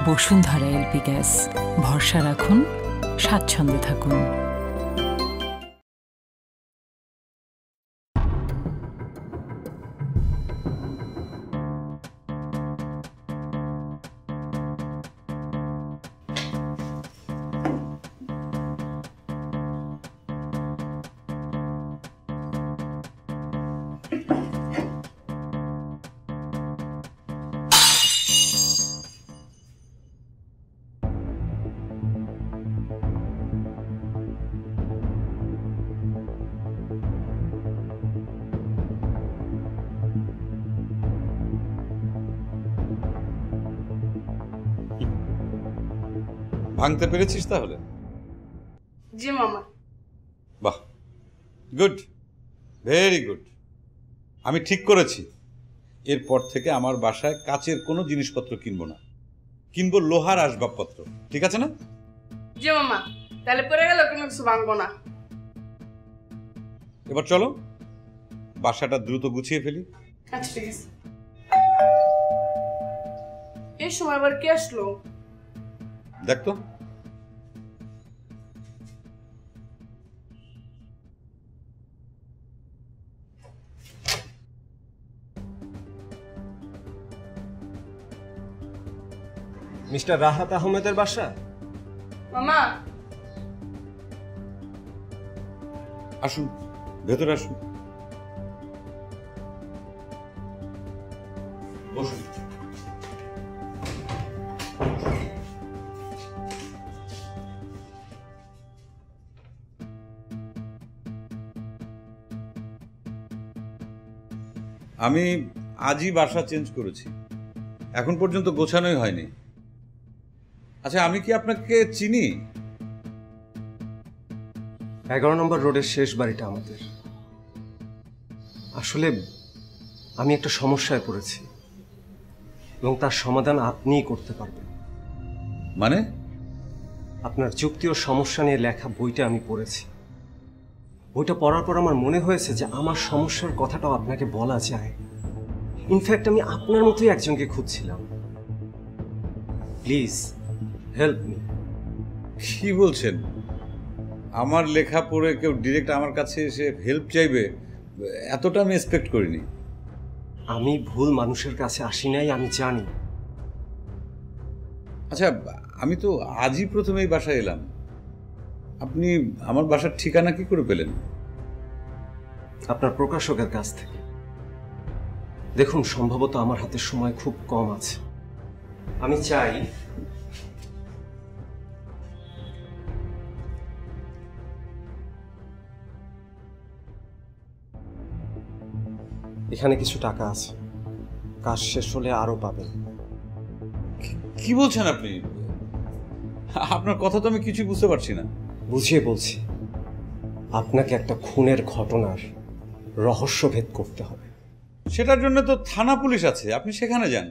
Bashundhara LP gas, ভরসা রাখুন, স্বাচ্ছন্দ্যে থাকুন। ভাঙতে পেরেছিস তাহলে? জি মামা। বাহ, গুড, ভেরি গুড। আমি ঠিক করেছি, এরপর থেকে আমার বাসায় কাচের কোনো জিনিসপত্র কিনবো না, কিনবো লোহার আসবাবপত্র। ঠিক আছে না? জি মামা, তাহলে পড়ে গেল কোনো কিছু ভাঙবো না। এবার চলো বাসাটা দ্রুত গুছিয়ে ফেলি। আচ্ছা ঠিক আছে। এই সময় আবার কে আসলো? দেখ তো। মিস্টার রাহাত আহমেদের বাসা? মামা আসুন, ভেতরে আসুন, বসুন। আমি আজই বাসা চেঞ্জ করেছি, এখন পর্যন্ত গোছানোই হয়নি। আচ্ছা, আমি কি আপনাকে চিনি? 11 নম্বর রোডের শেষ বাড়িটা আমাদের। আসলে আমি একটা সমস্যায় পড়েছি এবং তার সমাধান আপনিই করতে পারবেন। মানে? আপনার যুক্তি ও সমস্যা নিয়ে লেখা বইটা আমি পড়েছি। বইটা পড়ার পর আমার মনে হয়েছে যে আমার সমস্যার কথাটাও আপনাকে বলা যায়। ইনফ্যাক্ট আমি আপনার মতোই একজনকে খুঁজছিলাম। Please help me. কি বলছেন? আমার লেখা পড়ে কেউ ডিরেক্ট আমার কাছে এসে হেল্প চাইবে, এতটা আমি এক্সপেক্ট করিনি। আমি ভুল মানুষের কাছে আসি নাই, আমি জানি। আচ্ছা, আমি তো আজই প্রথমে এই বাসায় এলাম, আপনি আমার বাসার ঠিকানা কি করে পেলেন? আপনার প্রকাশকের কাছ থেকে। দেখুন, সম্ভবত আমার হাতে সময় খুব কম আছে। আমি চাই এখানে কিছু টাকা আছে, কাজ শেষ হলে আরো পাবেন। কি বলছেন আপনি? আপনার কথা তো আমি কিছুই বুঝতে পারছি না। বুঝিয়ে বলছি, আপনাকে একটা খুনের ঘটনার রহস্যভেদ করতে হবে। সেটার জন্য তো থানা পুলিশ আছে, আপনি সেখানে যান।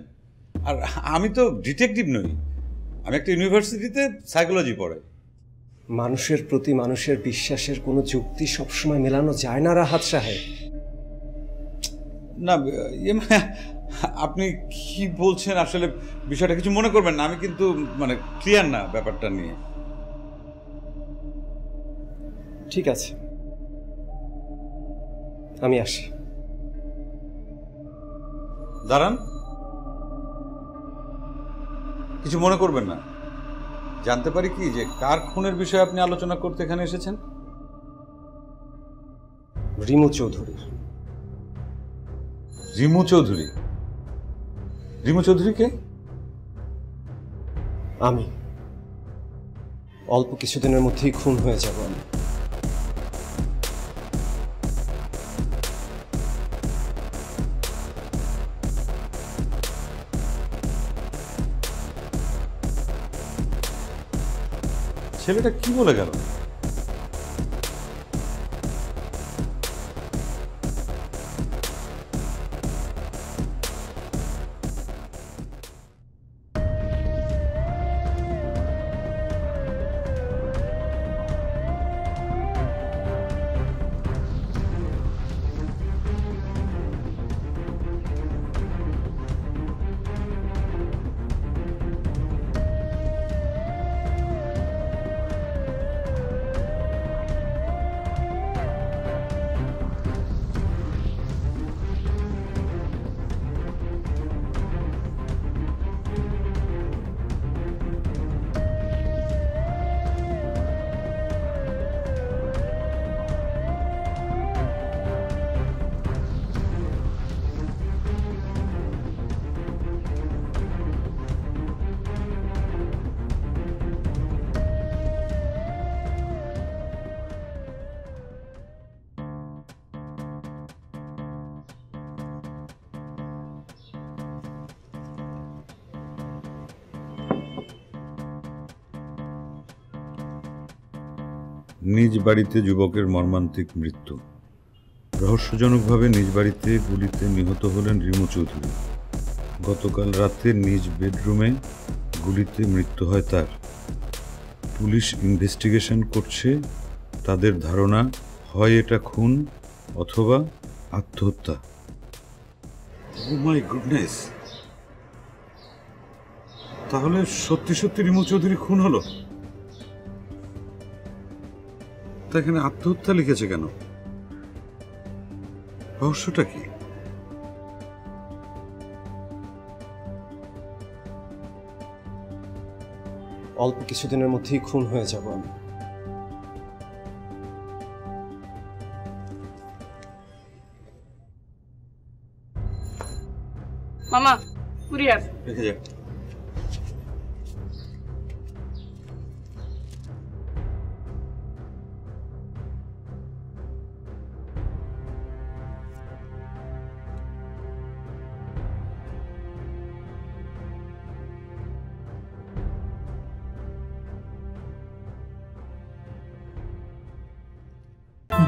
আর আমি তো ডিটেকটিভ নই, আমি একটা ইউনিভার্সিটিতে সাইকোলজি পড়াই। মানুষের প্রতি মানুষের বিশ্বাসের কোনো যুক্তি সবসময় মেলানো যায় না রাহাত সাহেব। না, আপনি কি বলছেন আসলে? বিষয়টা কিছু মনে করবেন না, আমি কিন্তু ক্লিয়ার না ব্যাপারটা নিয়ে। ঠিক আছে, আমি আসি। দাঁড়ান, কিছু মনে করবেন না। জানতে পারি কি যে কার খুনের বিষয়ে আপনি আলোচনা করতে এখানে এসেছেন? রিমু চৌধুরী। রিমু চৌধুরী? রিমু চৌধুরী কে? আমি অল্প কিছুদিনের মধ্যেই খুন হয়ে যাব। আমি ছেলেটা কি বলে গেল? নিজ বাড়িতে যুবকের মর্মান্তিক মৃত্যু। রহস্যজনকভাবে নিজ বাড়িতে গুলিতে নিহত হলেন রিমু চৌধুরী। গতকাল রাতে নিজ বেডরুমে গুলিতে মৃত্যু হয় তার। পুলিশ ইনভেস্টিগেশন করছে। তাদের ধারণা হয় এটা খুন অথবা আত্মহত্যা। ও মাই গুডনেস! তাহলে সত্যি সত্যি রিমু চৌধুরী খুন হলো? তা এখানে আত্মহত্যা লিখেছে কেন? রহস্যটা কি? অল্প কিছুদিনের মধ্যেই খুন হয়ে যাব আমি। মামা কুরিয়ার। রেখে যা।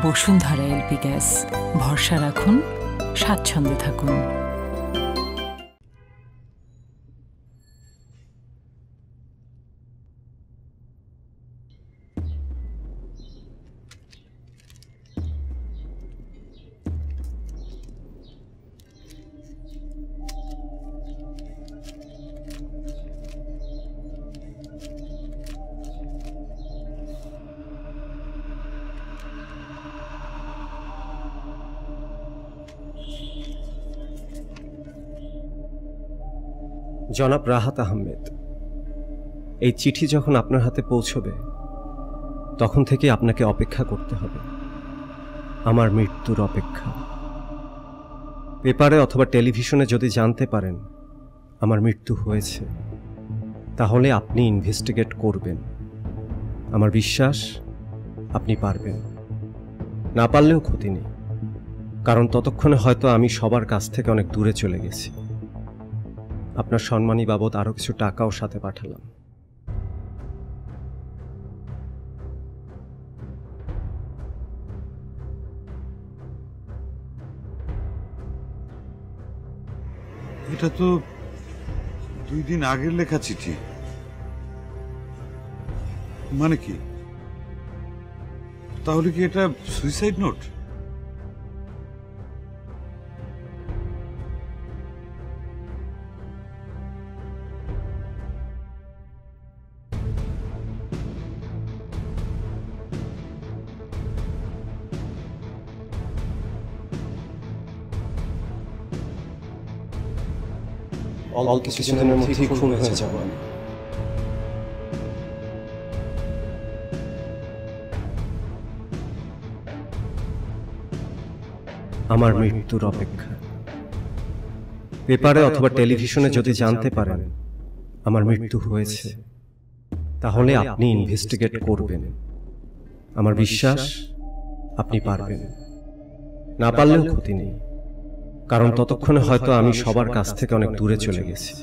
বসুন্ধরা এলপি গ্যাস, ভরসা রাখুন, স্বাচ্ছন্দ্যে থাকুন। জনাব রাহাত আহমেদ, এই চিঠি যখন আপনার হাতে পৌঁছবে তখন থেকে আপনাকে অপেক্ষা করতে হবে। আমার মৃত্যুর অপেক্ষা। পেপারে অথবা টেলিভিশনে যদি জানতে পারেন আমার মৃত্যু হয়েছে, তাহলে আপনি ইনভেস্টিগেট করবেন। আমার বিশ্বাস আপনি পারবেন। না পারলেও ক্ষতি নেই, কারণ ততক্ষণে হয়তো আমি সবার কাছ থেকে অনেক দূরে চলে গেছি। আপনার সম্মানী বাবদ আরো কিছু টাকাও সাথে পাঠালাম। এটা তো 2 দিন আগের লেখা চিঠি। মানে কি? তাহলে কি এটা সুইসাইড নোট? অল্প কিছুদিনের মধ্যেই খুন হয়ে যাব আমি। আমার মৃত্যুর অপেক্ষা। পেপারে অথবা টেলিভিশনে যদি জানতে পারেন আমার মৃত্যু হয়েছে, তাহলে আপনি ইনভেস্টিগেট করবেন। আমার বিশ্বাস আপনি পারবেন। না পারলেও ক্ষতি নেই, কারণ ততক্ষণে হয়তো আমি সবার কাছ থেকে অনেক দূরে চলে গেছি।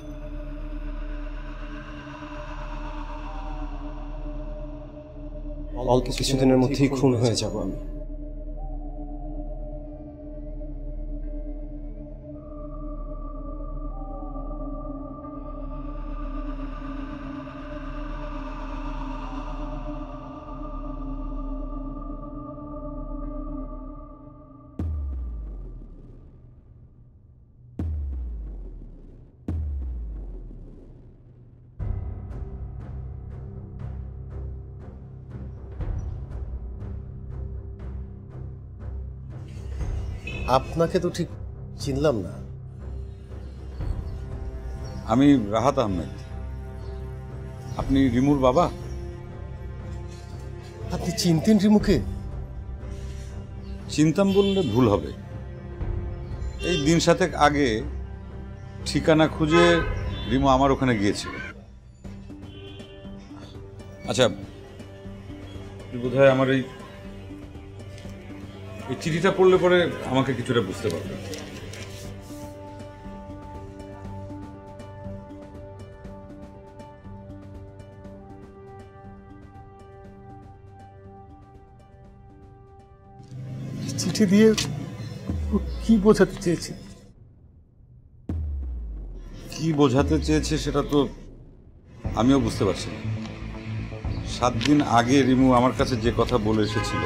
অল্প কিছুদিনের মধ্যেই খুন হয়ে যাব আমি। আপনাকে তো ঠিক চিনলাম না। আমি রাহাত আহমেদ। আপনি রিমুর বাবা? আপনি চিনতেন রিমুকে? চিনতাম বললে ভুল হবে। এই দিন 7 আগে ঠিকানা খুঁজে রিমু আমার ওখানে গিয়েছিল। আচ্ছা, বোধহয় আমার এই চিঠিটা পড়লে পরে আমাকে কিছুটা বুঝতে পারবে। চিঠি দিয়ে ও কি বোঝাতে চেয়েছে? কি বোঝাতে চেয়েছে সেটা তো আমিও বুঝতে পারছি না। 7 দিন আগে রিমু আমার কাছে যে কথা বলে এসেছিল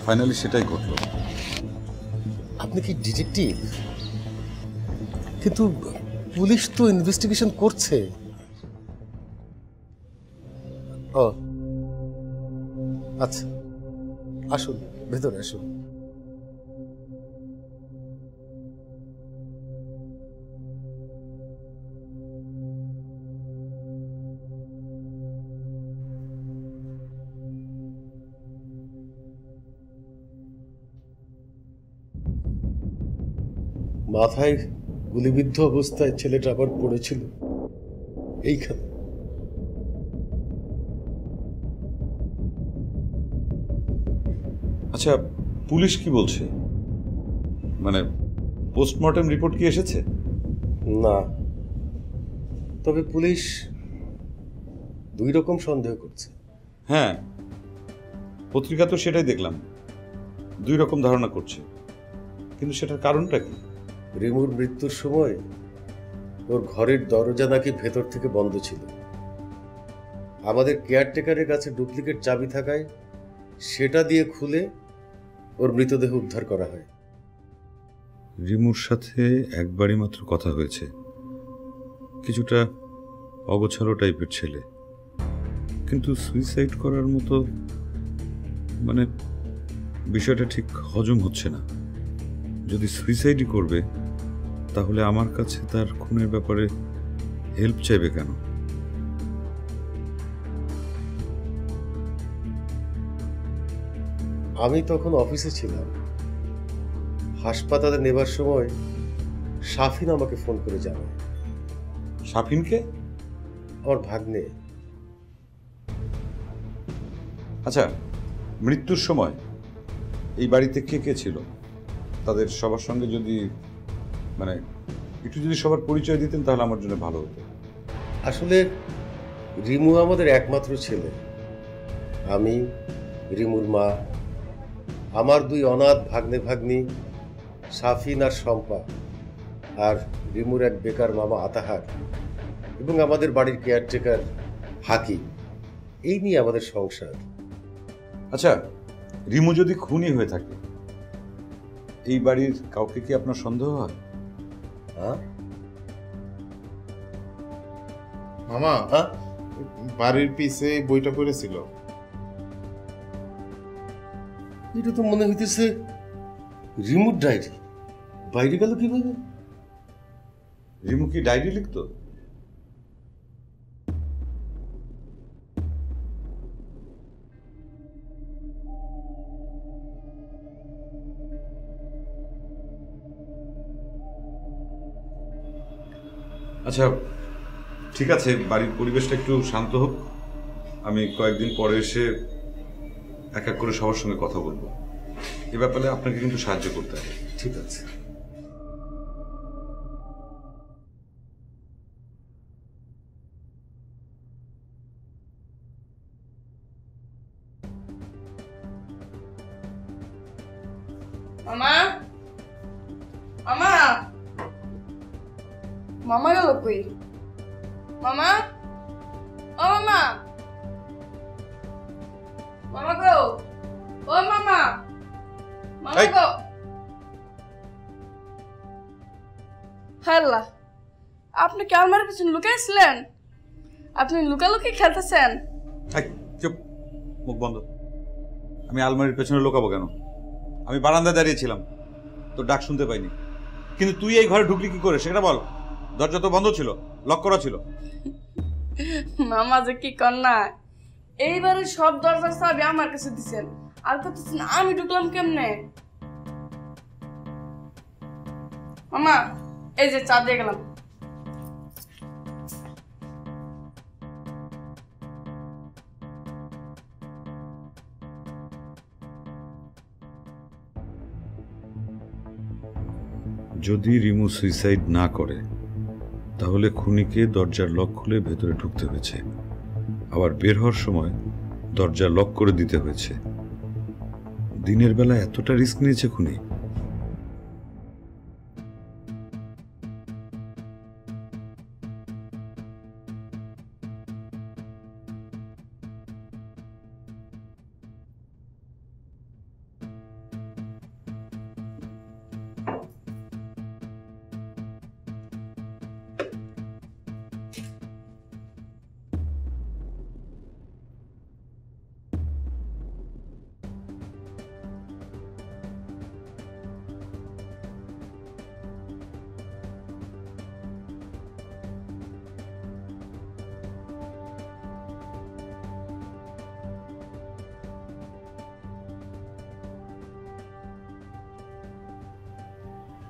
ফাইনালি সেটাই ঘটল। আপনি কি ডিটেকটিভ? কিন্তু পুলিশ তো ইনভেস্টিগেশন করছে। ও আচ্ছা, আসুন ভেতরে আসুন। মাথায় গুলিবিদ্ধ অবস্থায় ছেলেটা আবার পড়েছিল এইখানে। আচ্ছা, পুলিশ কি বলছে? মানে পোস্টমর্টেম রিপোর্ট কি এসেছে? না, তবে পুলিশ 2 রকম সন্দেহ করছে। হ্যাঁ, পত্রিকা তো সেটাই দেখলাম, 2 রকম ধারণা করছে। কিন্তু সেটার কারণটা কি? রিমুর মৃত্যুর সময় ওর ঘরের দরজা নাকি ভেতর থেকে বন্ধ ছিল। আমাদের কেয়ারটেকারের কাছে ডুপ্লিকেট চাবি থাকায় সেটা দিয়ে খুলে ওর মৃতদেহ উদ্ধার করা হয়। রিমুর সাথে একবারই মাত্র কথা হয়েছে। কিছুটা অগোছালো টাইপের ছেলে, কিন্তু সুইসাইড করার মতো মানে বিষয়টা ঠিক হজম হচ্ছে না। যদি সুইসাইডই করবে তাহলে আমার কাছে তার খুনের ব্যাপারে হেল্প চাইবে কেন? আমি তখন অফিসে ছিলাম। হাসপাতালে নেবার সময় শাফিন আমাকে ফোন করে জানায়। শাফিনকে? আমার ভাগ্নে। আচ্ছা, মৃত্যুর সময় এই বাড়িতে কে কে ছিল? তাদের সবার সঙ্গে যদি মানে একটু যদি সবার পরিচয় দিতেন তাহলে আমার জন্য ভালো হতো। আসলে রিমু আমাদের একমাত্র ছেলে। আমি, রিমুর মা, আমার 2 অনাথ ভাগ্নে ভাগ্নি শাফিন আর শম্পা, আর রিমুর এক বেকার মামা আতাহার, এবং আমাদের বাড়ির কেয়ারটেকার হাকিম। এই নিয়ে আমাদের সংসার। আচ্ছা, রিমু যদি খুনি হয়ে থাকে এই বাড়ির কাউকে কি আপনার সন্দেহ হয়? হ্যাঁ মামা, হ্যাঁ, বাড়ির পিছে বইটা পড়েছিল। এটা তো মনে হইতেছে রিমুর ডায়েরি। বাইরে গেল কিভাবে? রিমু কি ডায়েরি লিখতো? আচ্ছা ঠিক আছে, বাড়ির পরিবেশটা একটু শান্ত হোক। আমি কয়েকদিন পরে এসে এক এক করে সবার সঙ্গে কথা বলবো। এ ব্যাপারে আপনাকে কিন্তু সাহায্য করতে হবে। ঠিক আছে। মামা, মামা, মামা গেল কই? মামা, ও মামা, মামা গো, ও মামা, মামা গো। হ্যাল্লা, আপনি কি আমার পিছনে লুকাইছিলেন? আপনি লুকালুকি খেলতেছেন? চুপ, মুখ বন্ধ। আমি আলমারির পেছনে লুকাবো কেন? আমি বারান্দায় দাঁড়িয়েছিলাম, তোর ডাক শুনতে পাইনি। কিন্তু তুই এই ঘরে ঢুকলি কি করে সেটা বল। দরজা তো বন্ধ ছিল, লক করা ছিল। মামা যে কি কন্যা, এইবারে সব দরজার চাবি আমার কাছে দিছেন, আর করতেছেন আমি ঢুকলাম কেমনে? মামা, এই যে চা দিয়ে গেলাম। যদি রিমু সুইসাইড না করে তাহলে খুনিকে দরজার লক খুলে ভেতরে ঢুকতে হয়েছে, আবার বের হওয়ার সময় দরজা লক করে দিতে হয়েছে। দিনের বেলা এতটা রিস্ক নিয়েছে খুনি?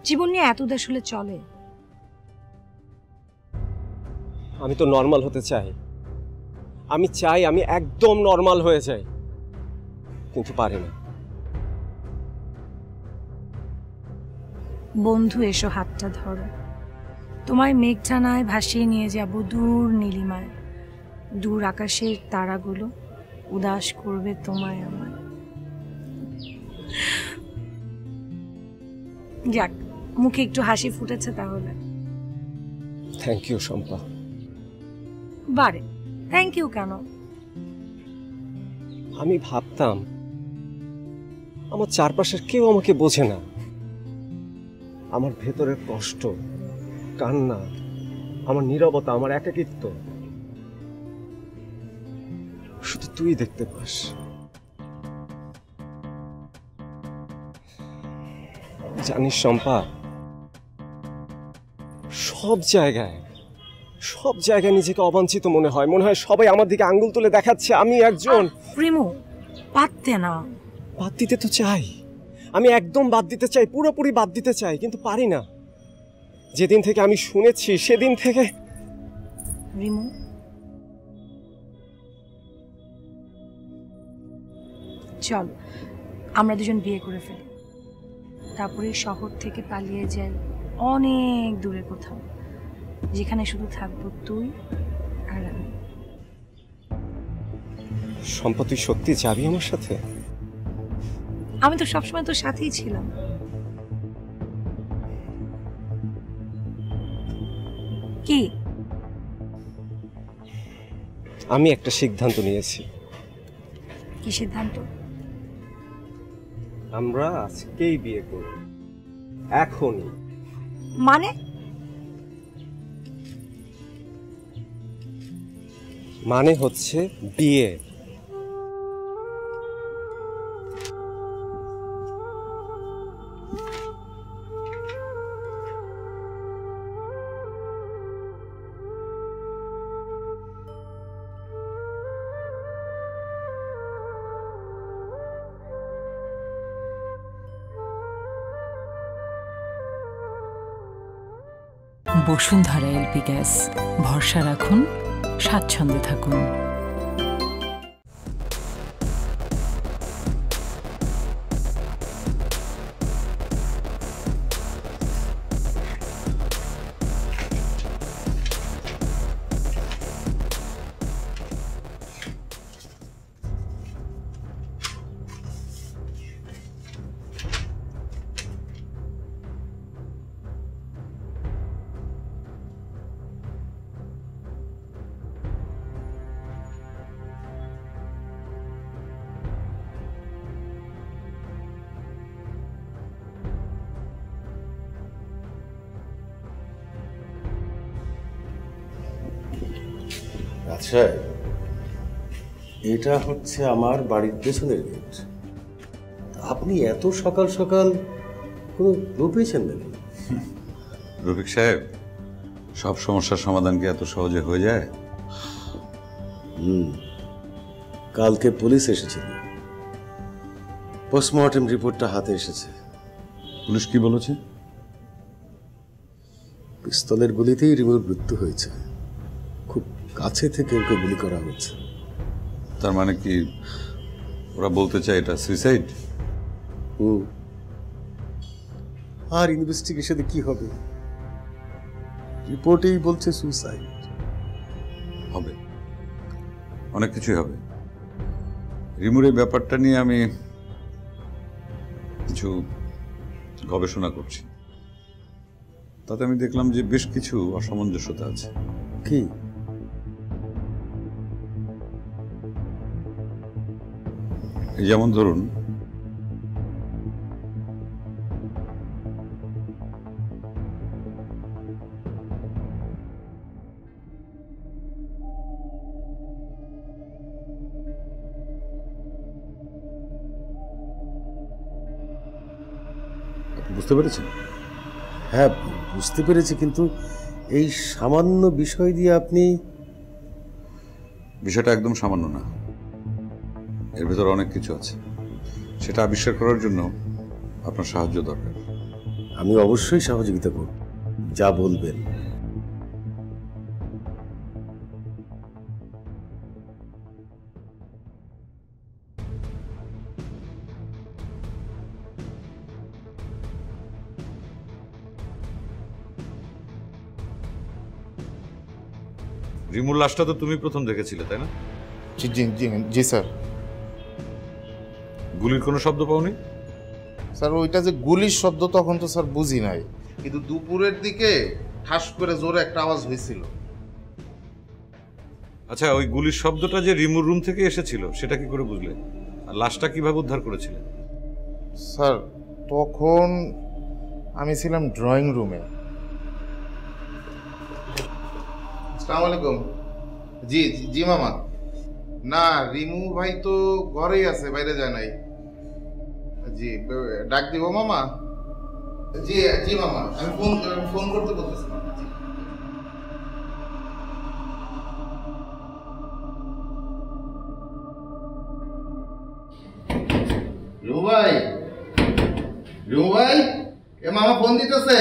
জীবন নিয়ে এত উদাস হলে চলে? আমি তো নর্মাল হতে চাই, আমি চাই আমি একদম নর্মাল হয়ে যাই, কিন্তু পারি না। বন্ধু এসো, হাতটা ধরো, তোমায় মেঘটানায় ভাসিয়ে নিয়ে যাব দূর নীলিমায়, দূর আকাশের তারাগুলো উদাস করবে তোমায় আমার। যাক, মুখে একটু হাসি ফুটেছে তাহলে। Thank you Shampa. বারে থ্যাংক ইউ কেন? আমি ভাবতাম আমার চারপাশের কেউ আমাকে বোঝে না, আমার ভেতরের কষ্ট, কান্না, আমার নীরবতা, আমার একাকিত্ব শুধু তুই দেখতে পাস। জানিস শম্পা, সব জায়গায় নিজেকে অবাঞ্ছিত মনে হয়, মনে হয় সবাই আমার দিকে আঙ্গুল তুলে দেখাচ্ছে আমি একজন। প্রিমু, পারতে না? বাদ দিতে তো চাই, আমি একদম বাদ দিতে চাই, পুরোপুরি বাদ দিতে চাই, কিন্তু পারি না। যেদিন থেকে আমি শুনেছি সেদিন থেকে। রিমু, চল আমরা দুজন বিয়ে করে ফেলি, তারপরে শহর থেকে পালিয়ে যাই অনেক দূরে কোথাও, যেখানে শুধু থাকবো তুই আর আমি। শম্পা, তুই সত্যি যাবি আমার সাথে? আমি তো সবসময় তোর সাথেই ছিলাম। কি? আমি একটা সিদ্ধান্ত নিয়েছি। কি সিদ্ধান্ত? আমরা আজকেই বিয়ে করব, এখনই। মানে? মানে হচ্ছে বিয়ে। বসুন্ধরা এলপি গ্যাস, ভরসা রাখুন, স্বাচ্ছন্দ্যে থাকুন। আচ্ছা, এটা হচ্ছে আমার বাড়ির পেছনের গেট। আপনি এত সকাল সকাল কোনো ক্লু পেয়েছেন নাকি? রফিক সাহেব, সব সমস্যার সমাধান কি এত সহজে হয়ে যায়? কালকে পুলিশ এসেছিল, পোস্টমর্টেম রিপোর্টটা হাতে এসেছে। পুলিশ কি বলেছে? পিস্তলের গুলিতেই রিমুর মৃত্যু হয়েছে, খুব কাছে থেকে ওকে গুলি করা হয়েছে। তার মানে কি ওরা বলতে চায় এটা সুইসাইড? আর ইনভেস্টিগেশনে কি হবে? রিপোর্টেই বলছে সুইসাইড। হবে, অনেক কিছুই হবে। রিমুর এই ব্যাপারটা নিয়ে আমি কিছু গবেষণা করছি, তাতে আমি দেখলাম যে বেশ কিছু অসামঞ্জস্যতা আছে। কি? এই যেমন ধরুন, বুঝতে পেরেছেন? হ্যাঁ, বুঝতে পেরেছি, কিন্তু এই সামান্য বিষয় দিয়ে আপনি... বিষয়টা একদম সামান্য না, এর ভেতর অনেক কিছু আছে। সেটা আবিষ্কার করার জন্য আপনার সাহায্য দরকার। আমি অবশ্যই সহযোগিতা করব, যা বলবেন। রিমুর লাশটা তো তুমি প্রথম দেখেছিলে, তাই না? জি জি জি জি স্যার। গুলির কোনো শব্দ পাওনি? স্যার ওইটা যে গুলির শব্দ তখন তো স্যার বুঝি নাই, কিন্তু দুপুরের দিকে ঠাস করে জোরে একটা আওয়াজ হয়েছিল। আচ্ছা, ওই গুলির শব্দটা যে রিমুর রুম থেকে এসেছিল সেটা কি করে বুঝলে? আর লাশটা কিভাবে উদ্ধার করেছিলেন? স্যার তখন আমি ছিলাম ড্রয়িং রুমে। আসসালামু আলাইকুম। জি জি মামা। না, রিমু ভাই তো ঘরেই আছে, বাইরে যায় নাই। জি, ডাক দিব মামা? জি জি মামা, আমি ফোন করতে বলতেছি মামা। জি। রিমু ভাই, রিমু ভাই, এ মামা ফোন দিতেছে।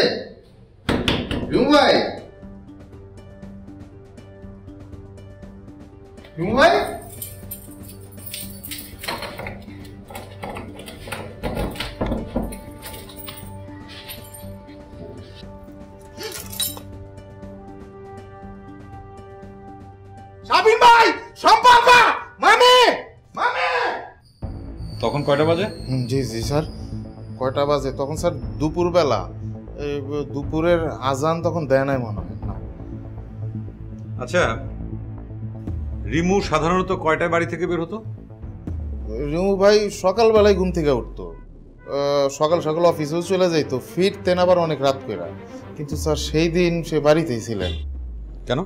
রিমু ভাই, রিমু ভাই, শাবিন ভাই, সম্পর্কা, মামি, মামি। তখন কয়টা বাজে? জি জি স্যার। কয়টা বাজে? তখন স্যার দুপুরবেলা। দুপুরের আজান তখন দেয় নাই মনে হয়। না। আচ্ছা, রিমু সাধারণত কয়টায় বাড়ি থেকে বের হতো? রিমু ভাই সকালবেলায় ঘুম থেকে উঠতো, সকাল সকাল অফিসেও চলে যাইতো, ফিরতেন আবার অনেক রাত করে। কিন্তু স্যার সেই দিন সে বাড়িতেই ছিলেন। কেন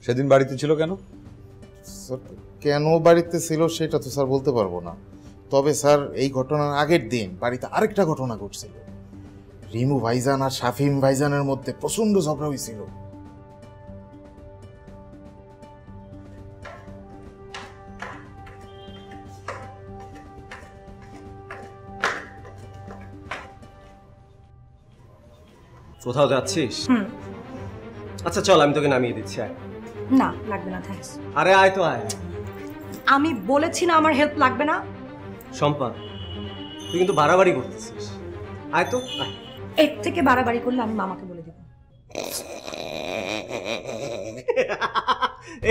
সেদিন বাড়িতে ছিল কেন? স্যার কেন বাড়িতে ছিল সেটা তো স্যার বলতে পারবো না, তবে স্যার এই ঘটনার আগের দিন বাড়িতে আরেকটা ঘটনা ঘটছিল। রিমু ভাইজান আর শাফিম ভাইজানের মধ্যে প্রচন্ড ঝগড়া হয়েছিল। কোথাও যাচ্ছিস? আচ্ছা চল, আমি তোকে নামিয়ে দিচ্ছি, আয়। না, লাগবে না, থ্যাঙ্কস। আরে আয় তো আয়। আমি বলেছি না আমার হেল্প লাগবে না। শম্পা, তুই কিন্তু বাড়াবাড়ি করতেছিস। আয় তো, আয়। এর থেকে বাড়াবাড়ি করলে আমি মামাকে বলে দেব।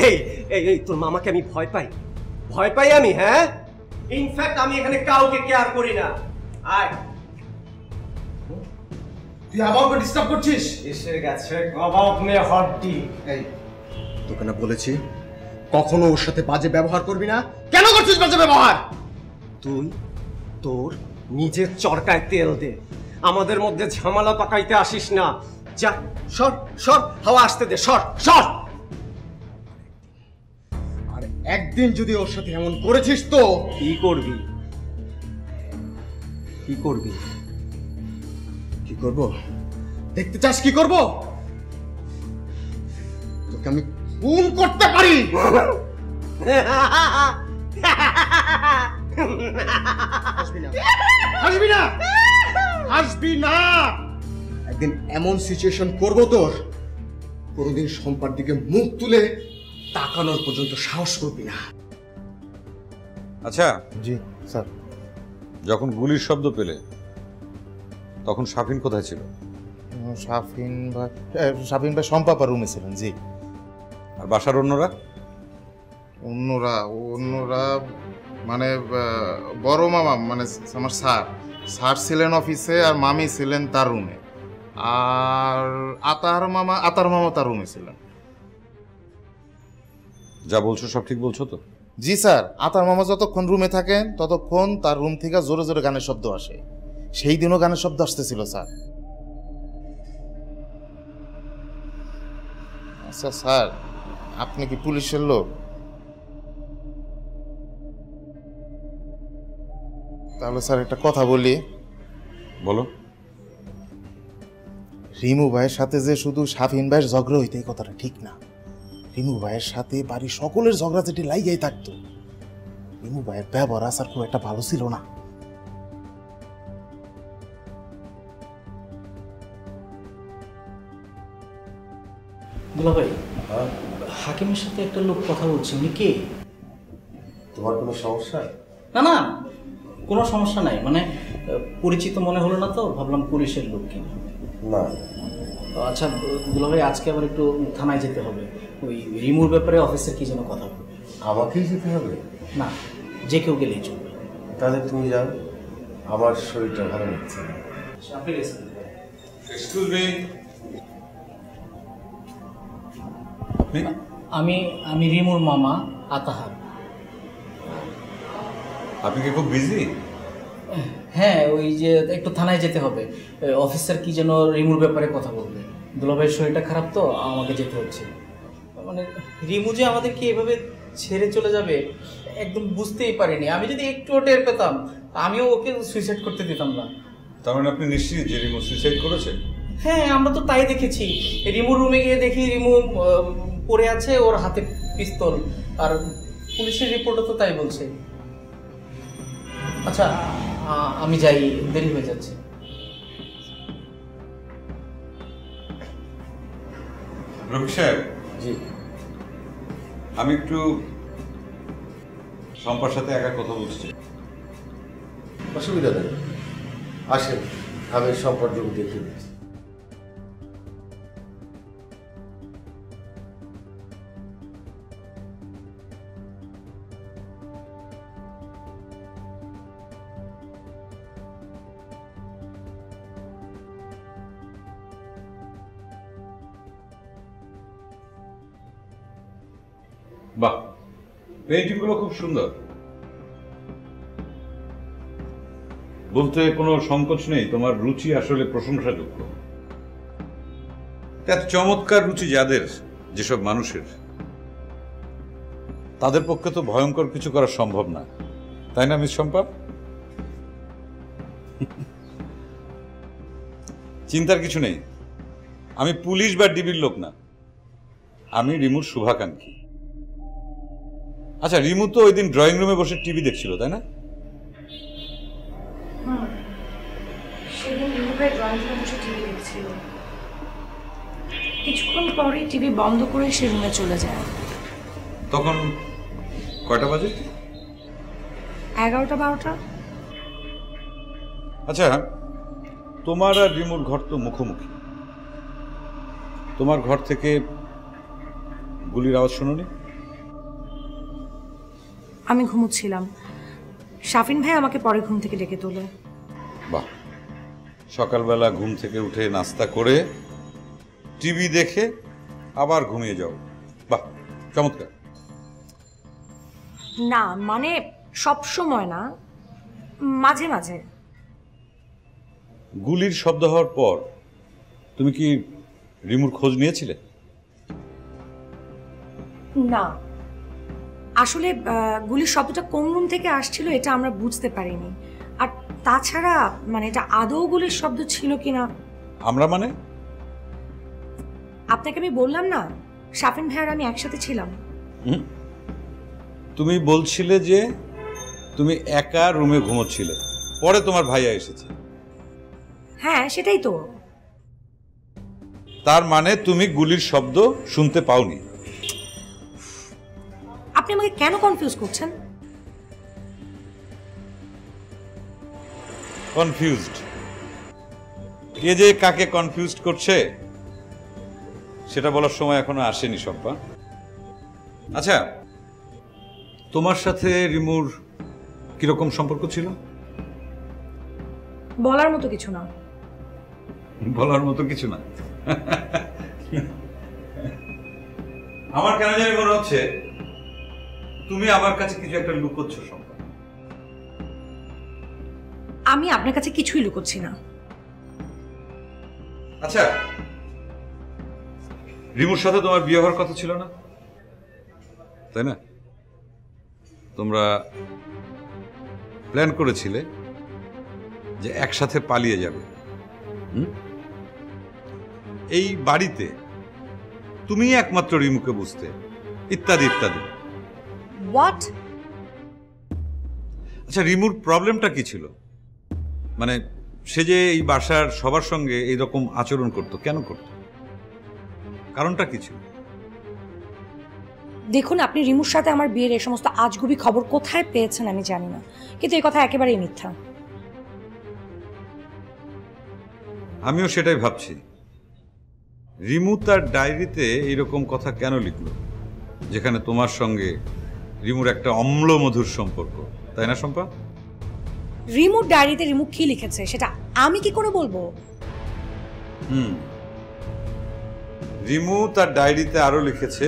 এই এই এই তোর মামাকে আমি ভয় পাই? ভয় পাই আমি? হ্যাঁ, ইনফ্যাক্ট আমি এখানে কাউকে কেয়ার করি না। আয়। তুই আবার ডিস্টার্ব করছিস? এসে গেছে কবাব মে হড্ডি। এই তোকে না বলেছি কখনো ওর সাথে বাজে ব্যবহার করবি না? কেন করছিস বাজে ব্যবহার? তুই তোর নিজের চরকায় তেল দে, আমাদের মধ্যে ঝামেলা পাকাইতে আসিস না। যা, সর সর, হাওয়া আসতে দে, সর সর। আর একদিন যদি ওর সাথে এমন করেছিস তো কি করবি? কি করবি? কি করব? দেখতে চাস কি করব? তোকে আমি খুন করতে পারি। হাসবি না, হাসবি না, হাসবি না। একদিন এমন সিচুয়েশন করব তোর, কোনোদিন সম্পার দিকে মুখ তুলে তাকানোর পর্যন্ত সাহস করবি না। আচ্ছা, জি স্যার। যখন গুলির শব্দ পেলে তখন শাফিন কোথায় ছিল? শাফিন ভাই সম্পাপার রুমে ছিলেন। জি। আর বাসার অন্যরা? অন্যরা মানে বড় মামা, মানে আমার স্যার, স্যার ছিলেন অফিসে আর মামি ছিলেন তার রুমে, আর আতার মামা তার রুমে ছিলেন। যা বলছো সব ঠিক বলছো তো? জি স্যার, আতার মামা যতক্ষণ রুমে থাকেন ততক্ষণ তার রুম থেকে জোরে জোরে গানের শব্দ আসে। সেই দিনও গানের শব্দ আসতেছিল স্যার। আচ্ছা স্যার, আপনি কি পুলিশের লোক? তাহলে স্যার একটা কথা বলি। বলো। রিমু ভাইয়ের সাথে যে শুধু শাফিন ভাইয়ের ঝগড়া হইতে, এই কথাটা ঠিক না। রিমু ভাইয়ের সাথে বাড়ির সকলের ঝগড়া যেটি লাইগাই থাকতো। রিমু ভাইয়ের ব্যবহার আসার খুব একটা ভালো ছিল না। দুলা ভাই, হাকিমের সাথে একটা লোক কথা বলছে, উনি কে? তোমার কোনো সমস্যা? না না, কোনো সমস্যা নাই, মানে পরিচিত মনে হলো না তো, ভাবলাম পুলিশের লোক কিনা। না। আচ্ছা দুলা ভাই, আজকে আবার একটু থানায় যেতে হবে, ওই রিমুর ব্যাপারে অফিসের কি যেন কথা বলবে। আমাকেই যেতে হবে? না, যে কেউ গেলেই চলবে। তাহলে তুমি যাও, আমার শরীরটা ভালো লাগছে না। আপনি গেছেন? Excuse me. আমি রিমুর মামা আতাহার। আপনি কি খুব বিজি? হ্যাঁ, ওই যে একটু থানায় যেতে হবে, অফিসার কি যেন রিমুর ব্যাপারে কথা বলবে। দুলাভাইয়ের শরীরটা খারাপ তো, আমাকে যেতে হচ্ছে। মানে রিমু যে আমাদেরকে এভাবে ছেড়ে চলে যাবে একদম বুঝতেই পারিনি। আমি যদি একটুও টের পেতাম, আমিও ওকে সুইসাইড করতে দিতাম না। তার মানে আপনি নিশ্চিত যে রিমু সুইসাইড করেছে? হ্যাঁ, আমরা তো তাই দেখেছি। রিমুর রুমে গিয়ে দেখি রিমু পড়ে আছে, ওর হাতে পিস্তল, আর পুলিশের রিপোর্টও তো তাই বলছে। আচ্ছা আমি যাই, দেরি হয়ে যাচ্ছে। রফিক সাহেব। জি। আমি একটু শম্পার সাথে একা কথা বলছি। অসুবিধা নেই, আসেন, আমি সম্পর্ক দেখে দিচ্ছি। বাহ, পেইন্টিং গুলো খুব সুন্দর। বলতে কোনো সংকোচ নেই, তোমার রুচি আসলে প্রশংসাযোগ্য। এত চমৎকার রুচি যাদের, যেসব মানুষের, তাদের পক্ষে তো ভয়ঙ্কর কিছু করা সম্ভব না, তাই না মিস শম্পা? চিন্তার কিছু নেই, আমি পুলিশ বা ডিবির লোক না, আমি রিমুর শুভাকাঙ্ক্ষী। আচ্ছা, রিমু তো ওই দিন ড্রয়িং রুমে বসে টিভি দেখছিল, তাই না? সেদিন রিমুভাই ড্রয়িং রুমে বসে টিভি দেখছিল। কিছুক্ষণ পরে টিভি বন্ধ করে সে রুমে চলে যায়। তখন কয়টা বাজে? 11টা-12টা। আচ্ছা, তোমার আর রিমুর ঘর তো মুখোমুখি, তোমার ঘর থেকে গুলির আওয়াজ শোনোনি? আমি ঘুমোচ্ছিলাম, শাফিন ভাই আমাকে পরে ঘুম থেকে ডেকে তোলে। বাহ, সকালবেলা ঘুম থেকে উঠে নাস্তা করে টিভি দেখে আবার ঘুমিয়ে যাও, বাহ চমৎকার। না মানে সব সময় না, মাঝে মাঝে। গুলির শব্দ হওয়ার পর তুমি কি রিমুর খোঁজ নিয়েছিলে? না, আসলে গুলির শব্দটা কোন রুম থেকে আসছিল এটা আমরা বুঝতে পারিনি। আর তাছাড়া মানে এটা আদৌ গুলির শব্দ ছিল কিনা। আমরা মানে? আপনাকে আমি বললাম না, শাফিন ভাই আর আমি একসাথে ছিলাম। তুমি বলছিলে যে তুমি একা রুমে ঘুমোচ্ছিলে, পরে তোমার ভাইয়া এসেছে। হ্যাঁ সেটাই তো। তার মানে তুমি গুলির শব্দ শুনতে পাওনি? আপনি আমাকে কেন কনফিউজ করছেন? কনফিউজড? কে যে কাকে কনফিউজড করছে সেটা বলার সময় এখনো আসেনি শম্পা। আচ্ছা, তোমার সাথে রিমুর কিরকম সম্পর্ক ছিল? বলার মতো কিছু না। বলার মতো কিছু না? আমার কেন জানি মনে হচ্ছে তুমি আমার কাছে কিছু একটা লুকোচ্ছ সম্পর্ক। আমি আপনার কাছে কিছুই লুকোচ্ছি না। আচ্ছা, রিমুর সাথে তোমার বিয়ে হওয়ার কথা ছিল না, তাই না? তোমরা প্ল্যান করেছিলে যে একসাথে পালিয়ে যাবে। এই বাড়িতে তুমি একমাত্র রিমুকে বুঝতে, ইত্যাদি ইত্যাদি। হোয়াট? আচ্ছা, রিমুর প্রবলেমটা কি ছিল? মানে সে যে এই বাসার সবার সঙ্গে এইরকম আচরণ করতো, কেন করতো? কারণটা কি ছিল? দেখুন, আপনি রিমুর সাথে আমার বিয়ের এই সমস্ত আজগুবি খবর কোথায় পেয়েছেন আমি জানি না, কিন্তু এই কথা একেবারেই মিথ্যা। আমিও সেটাই ভাবছি। রিমু তার ডায়েরিতে এইরকম কথা কেন লিখলো, যেখানে তোমার সঙ্গে রিমুর একটা অম্ল মধুর সম্পর্ক, তাই না শম্পা? রিমুর ডায়েরিতে রিমু কি লিখেছে সেটা আমি কি করে বলবো? রিমু তার ডায়েরিতে আরো লিখেছে,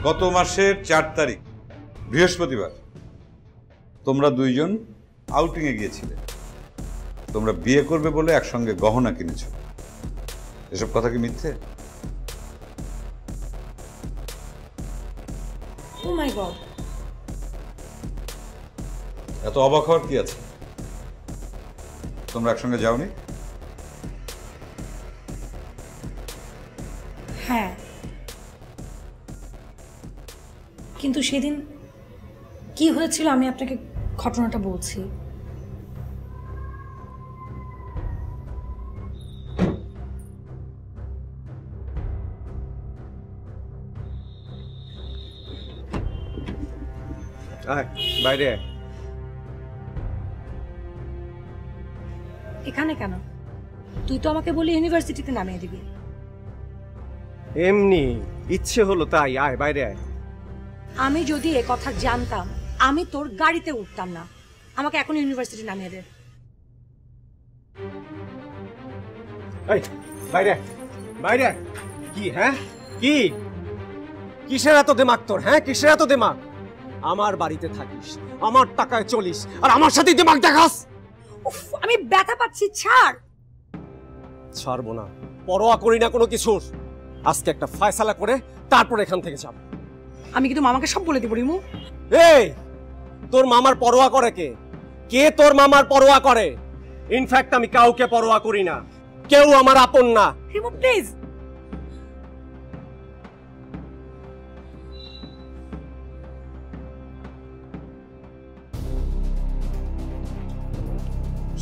গত মাসের 4 তারিখ বৃহস্পতিবার তোমরা দুইজন আউটিং এ গিয়েছিলে। তোমরা বিয়ে করবে বলে একসঙ্গে গহনা কিনেছো। এসব কথা কি মিথ্যে? ও মাই গড, এত অবাক হওয়ার কি আছে? তোমরা একসঙ্গে যাওনি? হ্যাঁ, কিন্তু সেদিন কি হয়েছিল আমি আপনাকে ঘটনাটা বলছি। বাইরে এখানে কেন? তুই তো আমাকে বলি ইউনিভার্সিটিতে নামিয়ে দিবি। এমনি ইচ্ছে হলো তাই। আয় বাইরে আয়। আমি যদি এ কথা জানতাম আমি তোর গাড়িতে উঠতাম না। আমাকে এখন ইউনিভার্সিটি নামিয়ে দে। এই বাইরে বাইরে। কি হ্যাঁ, কি কিসের এত দিমাগ তোর? হ্যাঁ, কিসের এত দিমাগ? আমার বাড়িতে থাকিস, আমার টাকায় চলিস, আর আমার সাথে দিমাগ দেখাস। উফ, আমি ব্যথা পাচ্ছি, ছাড়। ছাড়বো না, পরোয়া করি না কোনো কিছুর। আজকে একটা ফয়সালা করে তারপর এখান থেকে যাব। আমি কিন্তু মামাকে সব বলে দিব রিমু। এই, তোর মামার পরোয়া করে কে? কে তোর মামার পরোয়া করে? ইনফ্যাক্ট আমি কাউকে পরোয়া করি না, কেউ আমার আপন না। রিমু প্লিজ।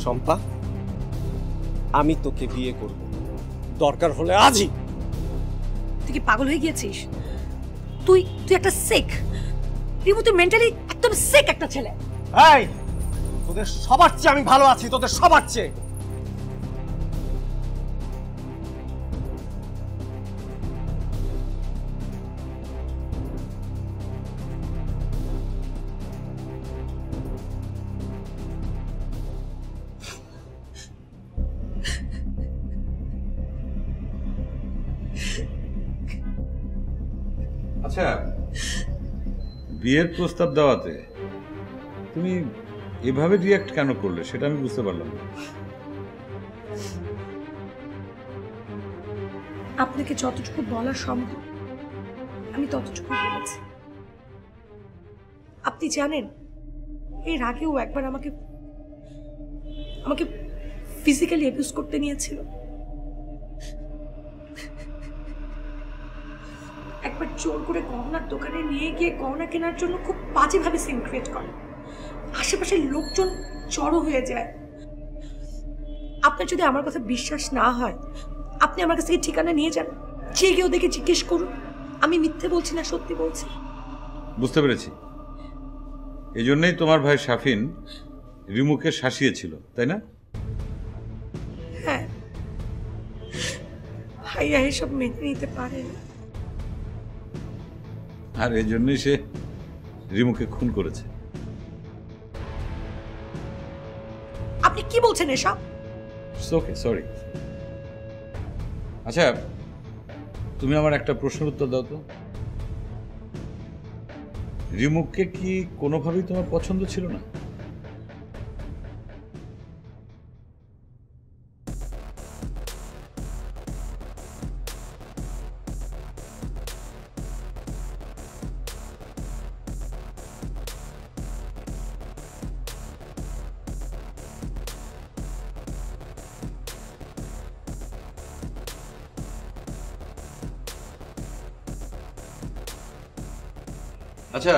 শম্পা, আমি তোকে বিয়ে করব, দরকার হলে আজই। তুই কি পাগল হয়ে গিয়েছিস? তুই একটা সিক রিমু, তুই মেন্টালি একদম সিক একটা ছেলে। এই, তোদের সবার চেয়ে আমি ভালো আছি, তোদের সবার চেয়ে। আচ্ছা, বিয়ের প্রস্তাব দেওয়াতে তুমি এভাবে রিঅ্যাক্ট কেন করলে সেটা আমি বুঝতে পারলাম না। আপনাকে যতটুকু বলা সম্ভব আমি ততটুকু বলেছি। আপনি জানেন, এর আগেও একবার আমাকে ফিজিক্যালি অ্যাবিউজ করতে নিয়েছিল। একবার জোর করে গহনার দোকানে নিয়ে গিয়ে গহনা কেনার জন্য খুব বাজেভাবে সিন ক্রিয়েট করে। আশেপাশের লোকজন জড়ো হয়ে যায়। আপনার যদি আমার কথা বিশ্বাস না হয়, আপনি আমার কাছ থেকে ঠিকানা নিয়ে যান, যে কেউ দেখে জিজ্ঞেস করুন আমি মিথ্যে বলছি না সত্যি বলছি। বুঝতে পেরেছি। এই জন্যই তোমার ভাই শাফিন রিমুকে শাসিয়েছিল, তাই না? হ্যাঁ, ভাইয়া এসব মেনে নিতে পারে না। আর এই জন্যই সে রিমুকে খুন করেছে। আপনি কি কি বলছেন এসব? ওকে, সরি। আচ্ছা, তুমি আমার একটা প্রশ্নের উত্তর দাও তো। রিমুকে কি কোনোভাবেই তোমার পছন্দ ছিল না? আচ্ছা,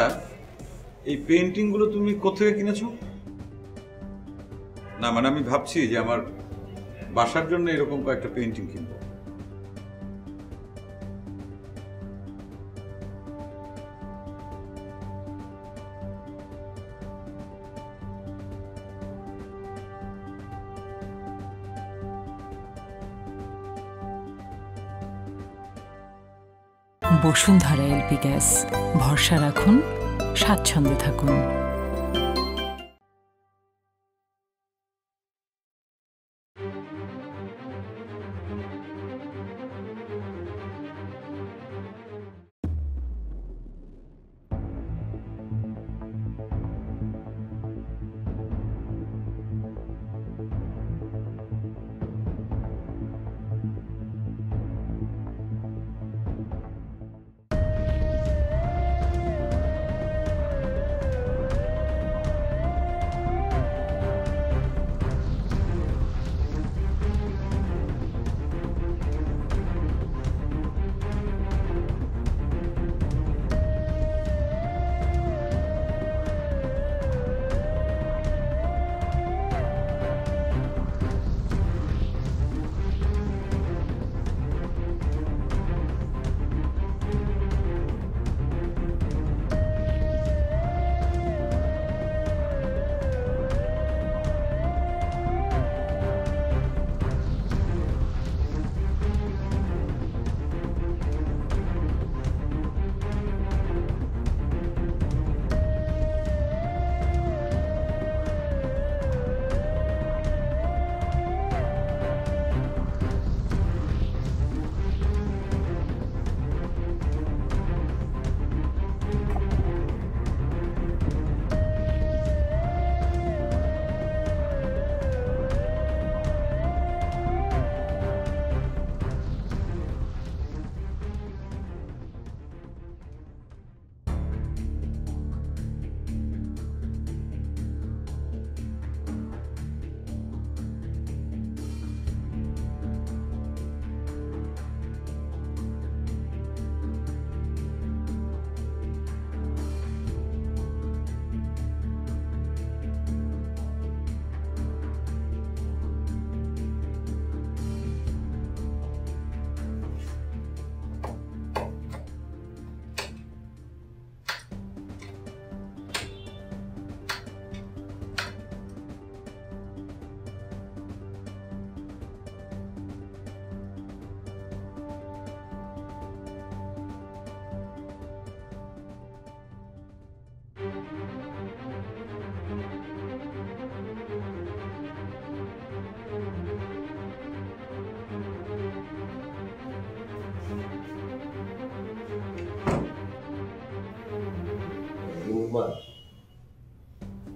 এই পেইন্টিংগুলো তুমি কোথেকে কিনেছো? না মানে আমি ভাবছি যে আমার বাসার জন্য এরকম কয়েকটা পেইন্টিং কিনবো। বসুন্ধরা এলপি গ্যাস, ভরসা রাখুন, স্বাচ্ছন্দ্যে থাকুন।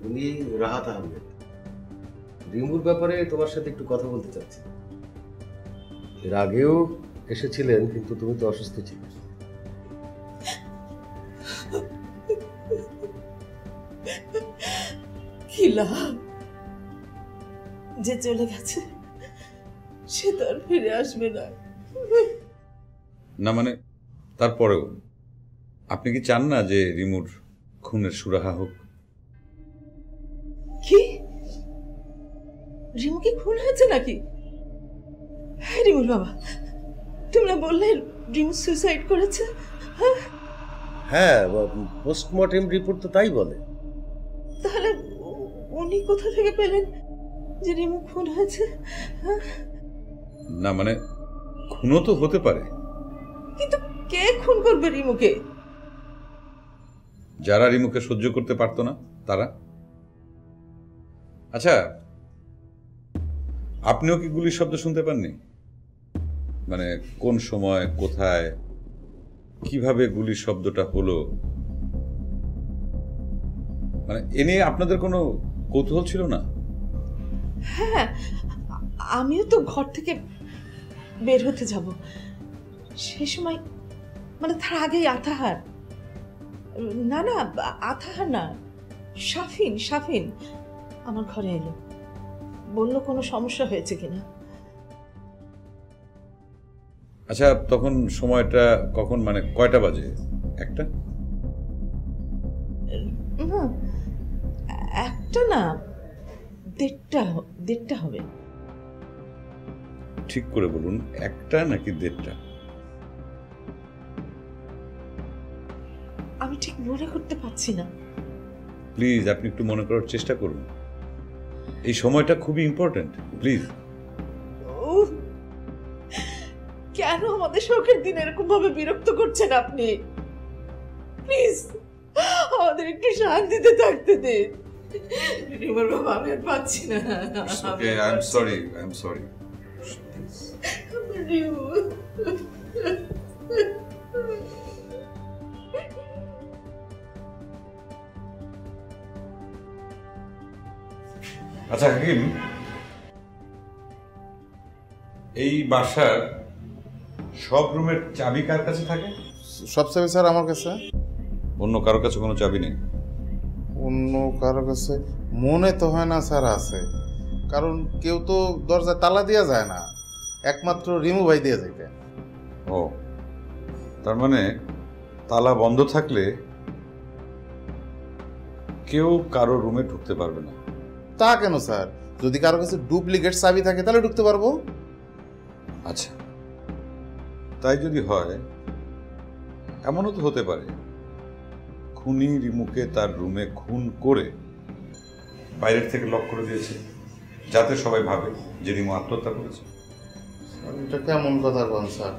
উনি রাহাত আহমেদ। রিমুর ব্যাপারে তোমার সাথে একটু কথা বলতে চাচ্ছি। এর আগেও এসেছিলেন, কিন্তু তুমি তো অসুস্থ ছিলে। কি লাভ, যে চলে গেছে সে তো আর ফিরে আসবে না। না মানে তারপরেও আপনি কি চান না যে রিমুর খুনের সুরাহা হোক? কি, রিমু কি খুন হয়েছে নাকি? রিমুর বাবা, তুমি না বললে রিমু সুইসাইড করেছে? হ্যাঁ, পোস্টমর্টেম রিপোর্ট তো তাই বলে। তাহলে উনি কোথা থেকে পেলেন যে রিমু খুন হয়েছে? না মানে খুনও তো হতে পারে, কিন্তু কে খুন করবে রিমুকে? যারা রিমুকে সহ্য করতে পারতো না তারা। আচ্ছা, আপনিও কি গুলির শব্দ শুনতে পাননি? মানে কোন সময়, কোথায়, কিভাবে গুলির শব্দটা হলো, মানে এ নিয়ে আপনাদের কোনো কৌতূহল ছিল না? হ্যাঁ, আমিও তো ঘর থেকে বের হতে যাব, সেই সময় মানে তার আগেই আতাহার, না না আতাহার না, শাফিন শাফিন আমার ঘরে এলো, বললো কোনো সমস্যা হয়েছে কিনা। আচ্ছা, তখন সময়টা কখন, মানে কয়টা বাজে? একটা? না, একটা না, দেড়টা হবে। ঠিক করে বলুন, একটা নাকি দেড়টা? আমি ঠিক মনে করতে পারছি না। প্লিজ আপনি একটু মনে করার চেষ্টা করুন, এই সময়টা খুবই ইম্পর্টেন্ট, প্লিজ। কেন আমাদের শখের দিন এরকম ভাবে বিরক্ত করছেন আপনি? প্লিজ আমাদের একটু শান্তিতে থাকতে দিন। রিমার বাবা, আমি আর পাচ্ছি না। Okay, I am sorry, I am sorry. আচ্ছা হাকিম, এই বাসার সব রুমের চাবি কার কাছে থাকে? সব চাবি স্যার আমার কাছে। অন্য কারোর কাছে কোনো চাবি নেই? অন্য কারো কাছে মনে তো হয় না স্যার আছে, কারণ কেউ তো দরজায় তালা দেওয়া যায় না, একমাত্র রিমু ভাই দিয়ে যাইতে। ও, তার মানে তালা বন্ধ থাকলে কেউ কারো রুমে ঢুকতে পারবে না? তা কেন স্যার, যদি কারো কাছে ডুপ্লিকেট চাবি থাকে তাহলে ঢুকতে পারবো। আচ্ছা, তাই যদি হয়, এমনও তো হতে পারে খুনি রিমুকে তার রুমে খুন করে বাইরের থেকে লক করে দিয়েছে, যাতে সবাই ভাবে যে রিমু আত্মহত্যা করেছে। এটা কেমন কথা বল স্যার?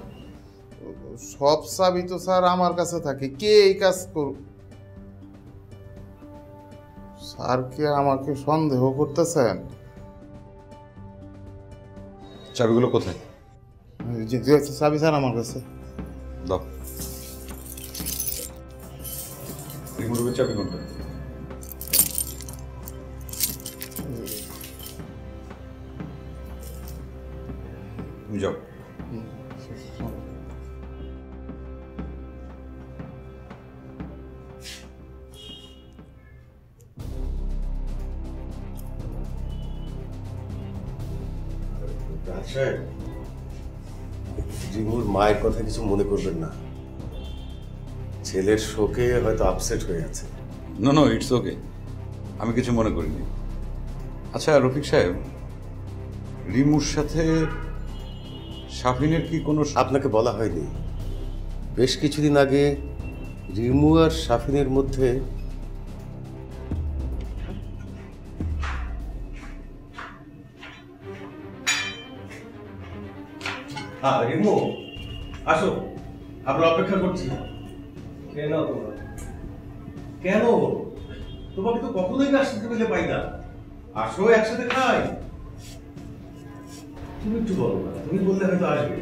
সব চাবি তো স্যার আমার কাছে থাকে, কে এই কাজ করুক? স্যার কি আমাকে সন্দেহ করতেছেন? চাবিগুলো কোথায়? চাবি স্যার আমার কাছে। দাও। রিমুর রুমের চাবি কোনটা? তুমি যাও। রিমুর মায়ের কথা কিছু মনে করবেন না, ছেলের শোকে হয়তো আপসেট হয়ে আছে। নো নো, ইটস ওকে, আমি কিছু মনে করিনি। আচ্ছা রফিক সাহেব, রিমুর সাথে শাফিনের কি কোনো? আপনাকে বলা হয়নি, বেশ কিছুদিন আগে রিমু আর শাফিনের মধ্যে রিমু আসো, আমরা অপেক্ষা করছি। কেন তোমরা? কেন? তোমাকে তো কখনোই একসাথে মিলে পাই না। আসো একসাথে খাই। তুমি একটু বলো না, তুমি বললে হয়তো আসবে।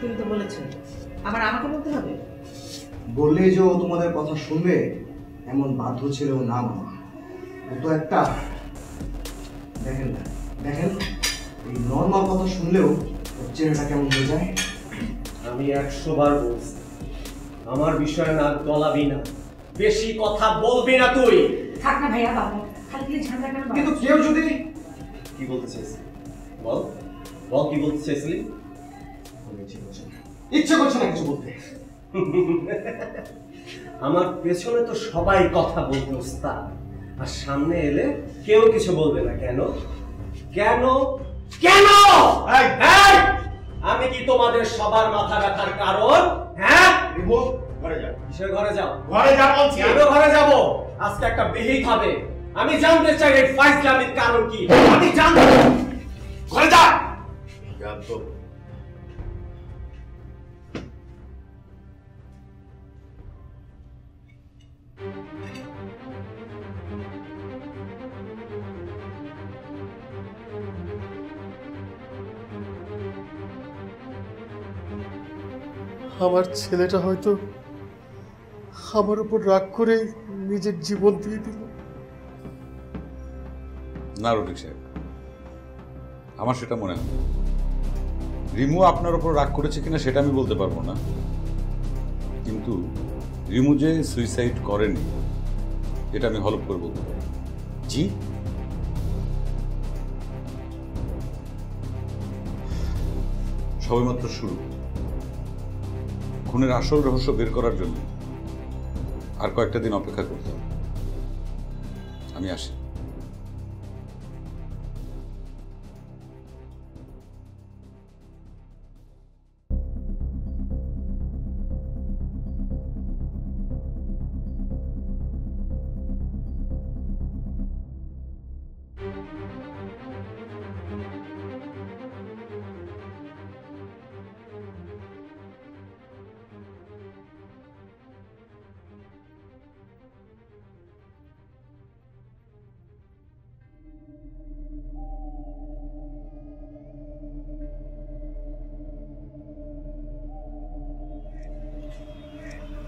তুমি তো বলেছো, আবার আমাকে বলতে হবে? বললেই যে ও তোমাদের কথা শুনবে এমন বাধ্য ছিল না মামা। ও তো একটা, দেখেন না, দেখেন এই নর্মাল কথা শুনলেও ওর চেহারাটা কেমন হয়ে যায়। আমি 100 বার বলছি, আমার বিষয়ে না গলাবি না, বেশি কথা বলবি না তুই। থাক না ভাইয়া, বাবা খালি ঝামেলা কেন? কিন্তু কেউ যদি কি বলতে চাইছিস বল, বল কি বলতে চাইছিলি? ইচ্ছে করছে না কিছু বলতে। আমার পেছনে তো সবাই কথা বলতে ওস্তাদ, আর সামনে এলে কেউ কিছু বলবে না। কেন? কেন? কেন? আমি কি তোমাদের সবার মাথা ব্যথার কারণ? হ্যাঁ, ঘরে যাও। কিসের ঘরে যাও? ঘরে যা বলছি। কেন ঘরে যাব? আজকে একটা বিহিত হবে, আমি জানতে চাই এই ফাইজলামির কারণ কি। আমি জানতে চাই। ঘরে যা। জানতো আমার ছেলেটা হয়তো আমার উপর রাগ করে নিজের জীবন দিয়ে দিল। না রফিক সাহেব, আমার সেটা মনে হয় না। রিমু আপনার উপর রাগ করেছে কিনা সেটা আমি বলতে পারবো না, কিন্তু রিমু যে সুইসাইড করেনি এটা আমি হলফ করে বলতে পারি। জি? সবেমাত্র শুরু। খুনের আসল রহস্য বের করার জন্য আর কয়েকটা দিন অপেক্ষা করতে হবে। আমি আসি।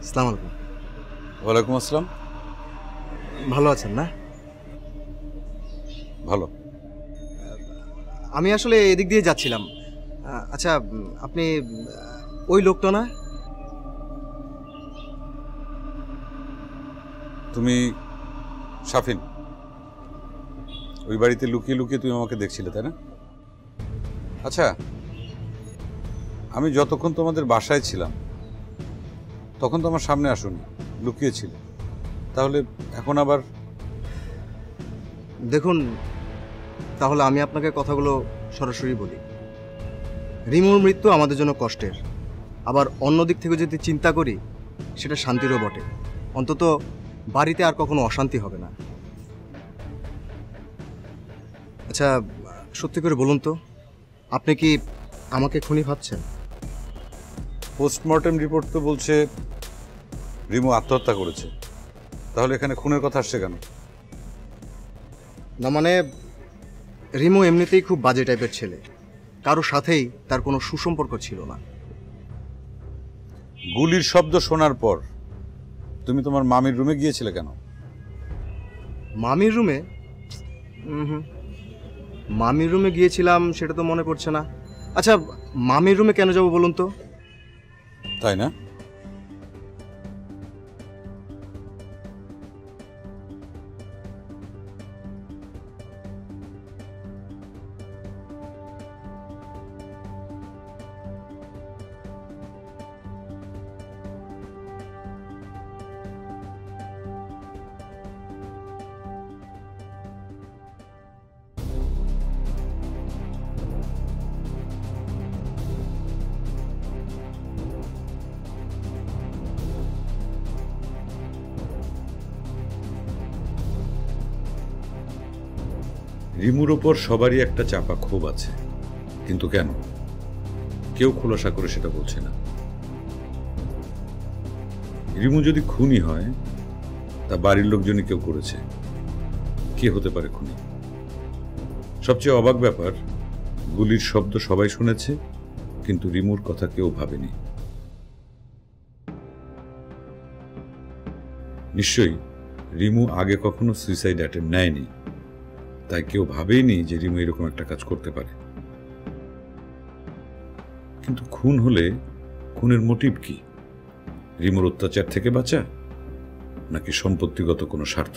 আসসালামু আলাইকুম। ওয়ালাইকুম আসসালাম। ভালো আছেন না? ভালো। আমি আসলে এদিক দিয়ে যাচ্ছিলাম। আচ্ছা, আপনি ওই লোকটা না? তুমি শাফিন, ওই বাড়িতে লুকিয়ে লুকিয়ে তুমি আমাকে দেখছিলে, তাই না? আচ্ছা, আমি যতক্ষণ তোমাদের বাসায় ছিলাম তখন তো আমার সামনে আসুনি, লুকিয়েছিল, তাহলে এখন আবার? দেখুন, তাহলে আমি আপনাকে কথাগুলো সরাসরি বলি। রিমুর মৃত্যু আমাদের জন্য কষ্টের, আবার অন্য দিক থেকে যদি চিন্তা করি সেটা শান্তিরও বটে। অন্তত বাড়িতে আর কখনো অশান্তি হবে না। আচ্ছা, সত্যি করে বলুন তো, আপনি কি আমাকে খুনি ভাবছেন? পোস্টমর্টেম রিপোর্ট তো বলছে রিমু আত্মহত্যা করেছে, তাহলে এখানে খুনের কথা আসছে কেন? না মানে, রিমু এমনিতেই খুব বাজে টাইপের ছেলে, কারো সাথেই তার কোনো সুসম্পর্ক ছিল না। গুলির শব্দ শোনার পর তুমি তোমার মামির রুমে গিয়েছিলে কেন? মামির রুমে? মামির রুমে গিয়েছিলাম সেটা তো মনে পড়ছে না। আচ্ছা, মামির রুমে কেন যাব বলুন তো? তাই না? রিমুর ওপর সবারই একটা চাপা ক্ষোভ আছে, কিন্তু কেন কেউ খোলাসা করে সেটা বলছে না। রিমু যদি খুনি হয় তা বাড়ির লোকজনই কেউ করেছে। কে হতে পারে খুনি? সবচেয়ে অবাক ব্যাপার, গুলির শব্দ সবাই শুনেছে, কিন্তু রিমুর কথা কেউ ভাবেনি। নিশ্চয়ই রিমু আগে কখনো সুইসাইড অ্যাটেম্প নেয়নি, তাই কেউ ভাবেইনি যে রিমু এরকম একটা কাজ করতে পারে। কিন্তু খুন হলে খুনের মোটিভ কি? রিমুর অত্যাচার থেকে বাঁচা, নাকি সম্পত্তিগত কোনো স্বার্থ?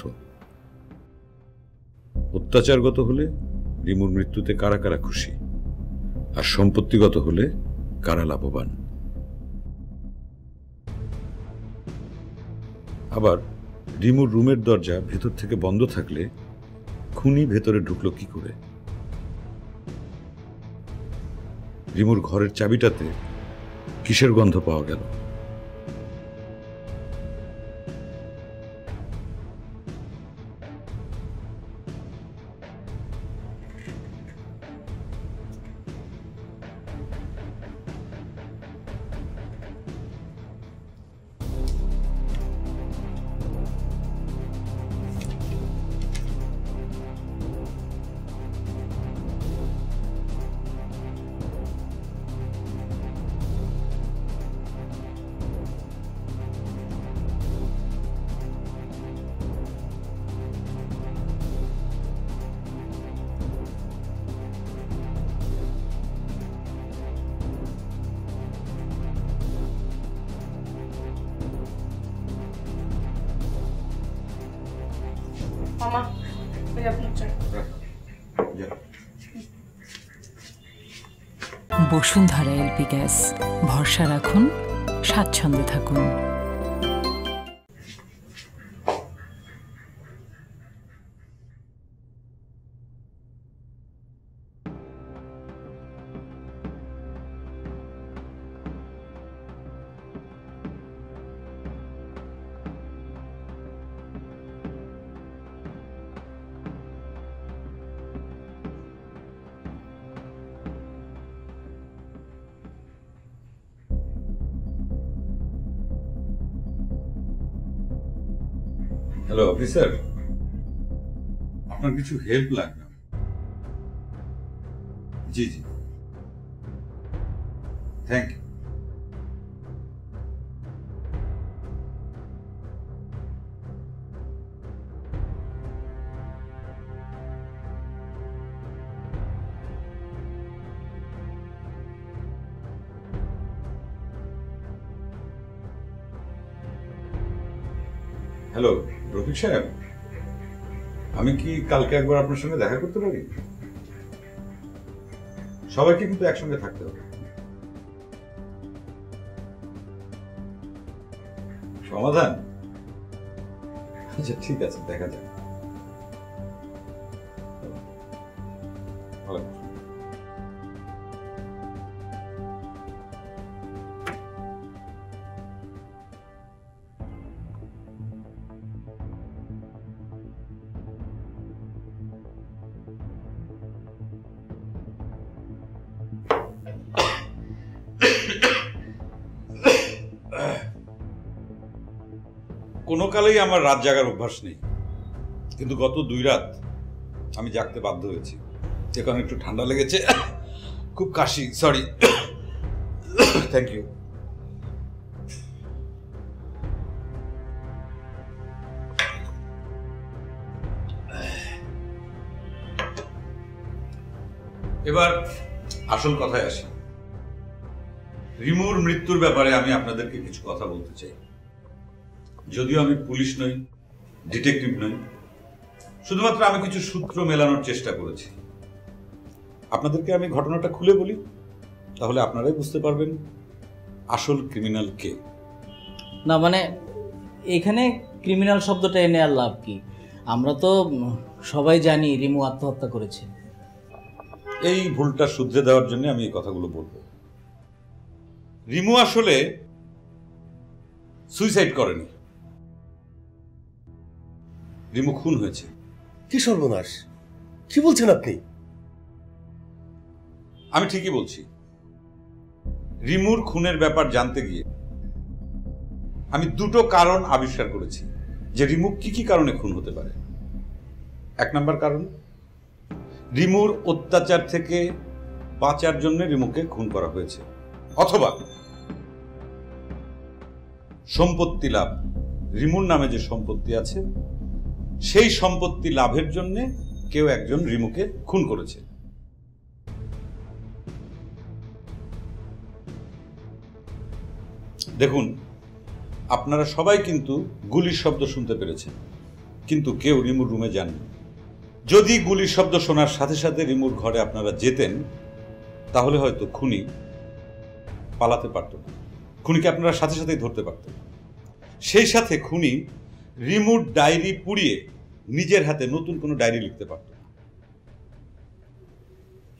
অত্যাচারগত হলে রিমুর মৃত্যুতে কারা কারা খুশি, আর সম্পত্তিগত হলে কারা লাভবান? আবার রিমুর রুমের দরজা ভেতর থেকে বন্ধ থাকলে খুনি ভেতরে ঢুকলো কি করে? রিমুর ঘরের চাবিটাতে কিসের গন্ধ পাওয়া গেল? মামা ওই আপনার চা। বসুন্ধরা এলপি গ্যাস, ভরসা রাখুন, স্বাচ্ছন্দ্যে থাকুন। হ্যালো অফিসার, আপনার কিছু হেল্প লাগবে? জি জি, থ্যাংক ইউ। হ্যালো রফিক সাহেব, আমি কি কালকে একবার আপনার সঙ্গে দেখা করতে পারি? সবাইকে কিন্তু একসঙ্গে থাকতে হবে। সমাধান? আচ্ছা ঠিক আছে, দেখা যাক। ভালো। কোনো কালেই আমার রাত জাগার অভ্যাস নেই, কিন্তু গত 2 রাত আমি জাগতে বাধ্য হয়েছি। এখন একটু ঠান্ডা লেগেছে, খুব কাশি, সরি। Thank you. এবার আসল কথায় আসি। রিমুর মৃত্যুর ব্যাপারে আমি আপনাদেরকে কিছু কথা বলতে চাই। যদিও আমি পুলিশ নই, ডিটেকটিভ নই, শুধুমাত্র আমি কিছু সূত্র মেলানোর চেষ্টা করেছি। আপনাদেরকে আমি ঘটনাটা খুলে বলি, তাহলে আপনারাই বুঝতে পারবেন আসল ক্রিমিনাল কে। না মানে এখানে ক্রিমিনাল শব্দটা এনে আর লাভ কি? আমরা তো সবাই জানি রিমু আত্মহত্যা করেছে। এই ভুলটা শুধরে দেওয়ার জন্য আমি এই কথাগুলো বলবো। রিমু আসলে সুইসাইড করেনি, রিমু খুন হয়েছে। কি সর্বনাশ, কি বলছেন আপনি? আমি ঠিকই বলছি। রিমুর খুনের ব্যাপার জানতে গিয়ে আমি 2টো কারণ আবিষ্কার করেছি যে রিমু কি কি কারণে খুন হতে পারে। 1 নম্বর কারণ, রিমুর অত্যাচার থেকে বাঁচার জন্য রিমুকে খুন করা হয়েছে, অথবা সম্পত্তি লাভ। রিমুর নামে যে সম্পত্তি আছে সেই সম্পত্তি লাভের জন্য কেউ একজন রিমুকে খুন করেছে। দেখুন, আপনারা সবাই কিন্তু গুলির শব্দ শুনতে পেরেছেন, কিন্তু কেউ রিমুর রুমে যাননি। যদি গুলির শব্দ শোনার সাথে সাথে রিমুর ঘরে আপনারা যেতেন, তাহলে হয়তো খুনি পালাতে পারত না, খুনিকে আপনারা সাথে সাথেই ধরতে পারতেন। সেই সাথে খুনি রিমুর ডায়েরি পুড়িয়ে নিজের হাতে নতুন কোনো ডায়েরি লিখতে পারত না।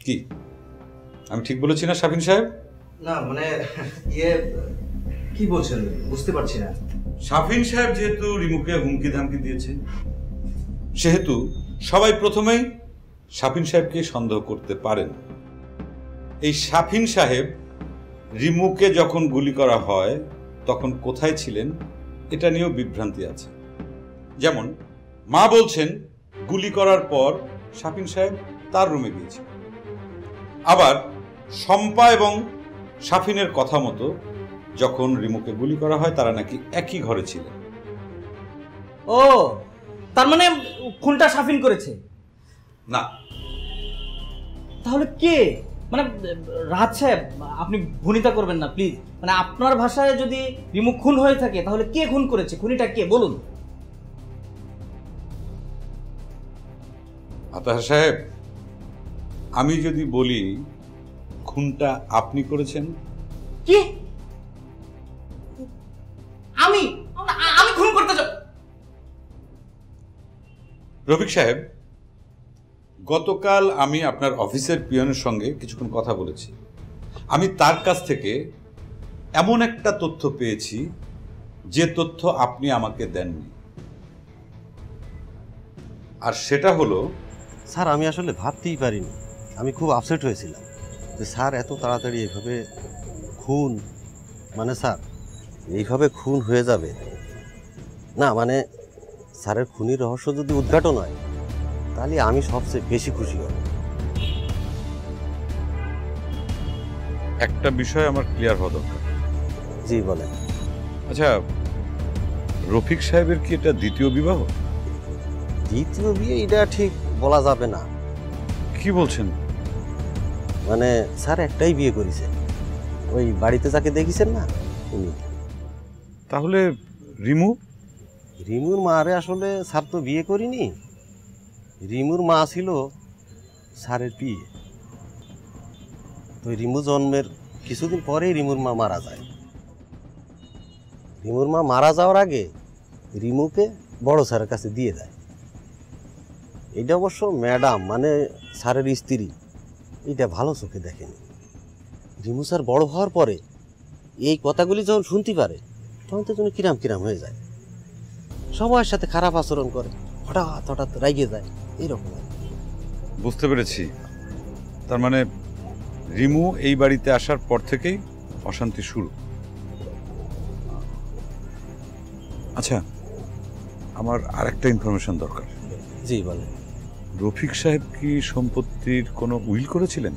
কি আমি ঠিক বলেছি না শাফিন সাহেব? না মানে কি বলছেন বুঝতে পারছি না। শাফিন সাহেব যেহেতু রিমুকে হুমকি ধামকি দিয়েছে, সেহেতু সবাই প্রথমেই শাফিন সাহেবকে সন্দেহ করতে পারেন। এই শাফিন সাহেব রিমুকে যখন গুলি করা হয় তখন কোথায় ছিলেন এটা নিয়েও বিভ্রান্তি আছে। যেমন মা বলছেন গুলি করার পর শাফিন সাহেব তার রুমে গিয়েছিলেন। আবার শম্পা এবং শাফিনের কথা মতো যখন রিমুকে গুলি করা হয় তারা নাকি একই ঘরে ছিলেন। ও তার মানে খুনটা শাফিন করেছে? না। তাহলে কে? মানে রাজ সাহেব আপনি ভুনিতা করবেন না প্লিজ। মানে আপনার ভাষায় যদি রিমু খুন হয়ে থাকে তাহলে কে খুন করেছে? খুনিটা কে বলুন। আতাহার সাহেব, আমি যদি বলি খুনটা আপনি করেছেন? কি? আমি আমি খুন করতে যাব? রফিক সাহেব, গতকাল আমি আপনার অফিসের পিয়নের সঙ্গে কিছুক্ষণ কথা বলেছি। আমি তার কাছ থেকে এমন একটা তথ্য পেয়েছি যে তথ্য আপনি আমাকে দেননি, আর সেটা হলো। স্যার, আমি আসলে ভাবতেই পারিনি। আমি খুব আপসেট হয়েছিলাম যে স্যার এত তাড়াতাড়ি এইভাবে খুন, মানে স্যার এইভাবে খুন হয়ে যাবে না, মানে স্যারের খুনির রহস্য যদি উদ্ঘাটন হয় তাহলে আমি সবচেয়ে বেশি খুশি হব। একটা বিষয় আমার ক্লিয়ার হওয়া দরকার। জি বলেন। আচ্ছা, রফিক সাহেবের কি এটা দ্বিতীয় বিবাহ? দ্বিতীয় বিয়ে এটা ঠিক বলা যাবে না। কি বলছেন? মানে স্যার একটাই বিয়ে করেছে, ওই বাড়িতে যাকে দেখেছেন না উনি। তাহলে রিমু? রিমুর মারে আসলে স্যার তো বিয়ে করিনি। রিমুর মা ছিল স্যারের বিয়ে। তো রিমু জন্মের কিছুদিন পরেই রিমুর মা মারা যায়। রিমুর মা মারা যাওয়ার আগে রিমুকে বড় স্যারের কাছে দিয়ে দেয়। এটা অবশ্য ম্যাডাম মানে স্যারের স্ত্রী এটা ভালো চোখে দেখেনি। রিমু স্যার বড় হওয়ার পরে এই কথাগুলি যখন শুনতে পারে তখন তো যেন কিরাম কিরাম হয়ে যায়, সবার সাথে খারাপ আচরণ করে, হঠাৎ হঠাৎ রাইগে যায়, এইরকম। বুঝতে পেরেছি। তার মানে রিমু এই বাড়িতে আসার পর থেকেই অশান্তি শুরু। আচ্ছা, আমার আরেকটা ইনফরমেশন দরকার। জি বলেন। রফিক সাহেব কি সম্পত্তির কোনো উইল করেছিলেন?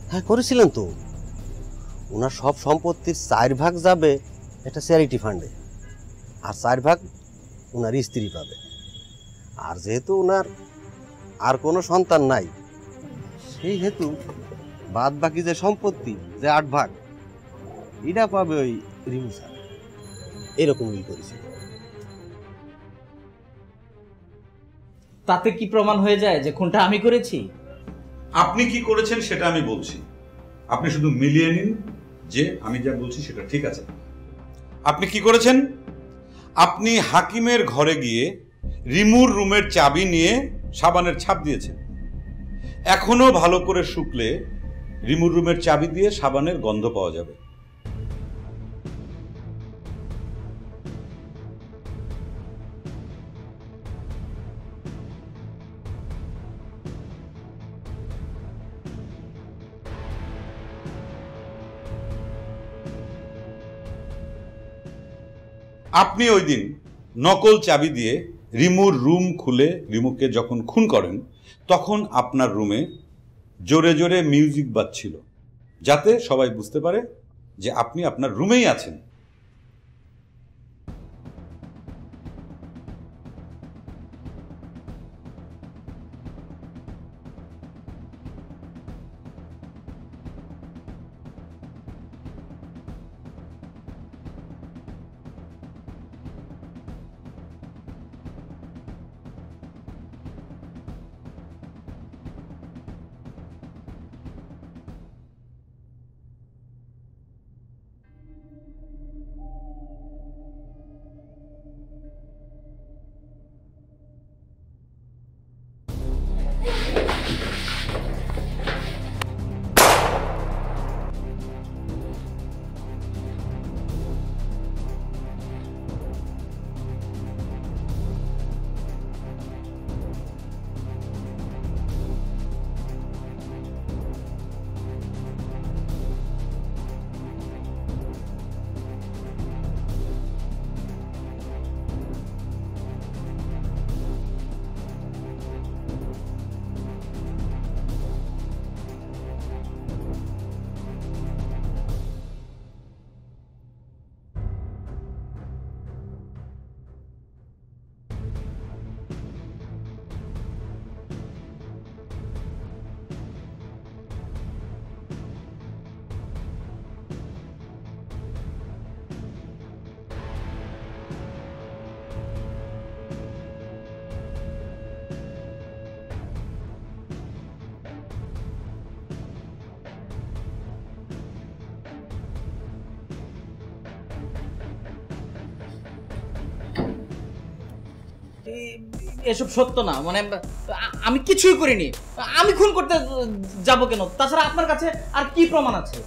হ্যাঁ করেছিলেন তো। ওনার সব সম্পত্তির 4 ভাগ যাবে একটা চ্যারিটি ফান্ডে, আর 4 ভাগ ওনার স্ত্রী পাবে। আর যেহেতু ওনার আর কোনো সন্তান নাই, সেই হেতু বাদ বাকি যে সম্পত্তি যে 8 ভাগ এটা পাবে ওই রিমু স্যার। এরকম উইল করেছিল। তাতে কি প্রমাণ হয়ে যায় যে খুনটা আমি করেছি? আপনি কি করেছেন সেটা আমি বলছি, আপনি শুধু মিলিয়ে নিন যে আমি যা বলছি সেটা ঠিক আছে। আপনি কি করেছেন? আপনি হাকিমের ঘরে গিয়ে রিমুর রুমের চাবি নিয়ে সাবানের ছাপ দিয়েছেন। এখনো ভালো করে শুকলে রিমুর রুমের চাবি দিয়ে সাবানের গন্ধ পাওয়া যাবে। আপনি ওই দিন নকল চাবি দিয়ে রিমুর রুম খুলে রিমুকে যখন খুন করেন তখন আপনার রুমে জোরে জোরে মিউজিক বাজছিল, যাতে সবাই বুঝতে পারে যে আপনি আপনার রুমেই আছেন। এসব সত্য না, মানে আমি কিছুই করিনি। আমি খুন করতে যাব কেন? তাছাড়া আপনার কাছে আর কি প্রমাণ আছে?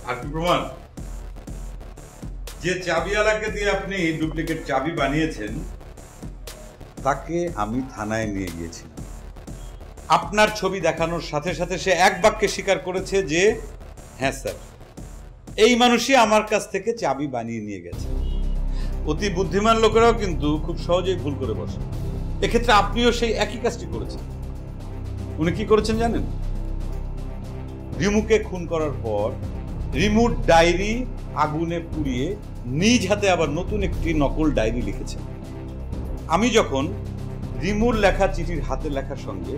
আর কি প্রমাণ? যে চাবিওয়ালাকে দিয়ে আপনি ডুপ্লিকেট চাবি বানিয়েছেন তাকে আমি থানায় নিয়ে গিয়েছিলাম। আপনার ছবি দেখানোর সাথে সাথে সে এক বাক্যে স্বীকার করেছে যে হ্যাঁ স্যার, এই মানুষই আমার কাছ থেকে চাবি বানিয়ে নিয়ে গেছে। অতি বুদ্ধিমান লোকেরাও কিন্তু খুব সহজেই ভুল করে বসে। এক্ষেত্রে আপনিও সেই একই কাজটি করেছেন। উনি কি করেছেন জানেন? রিমুকে খুন করার পর রিমুর ডায়েরি আগুনে পুড়িয়ে নিজ হাতে আবার নতুন একটি নকল ডায়েরি লিখেছেন। আমি যখন রিমুর লেখা চিঠির হাতের লেখার সঙ্গে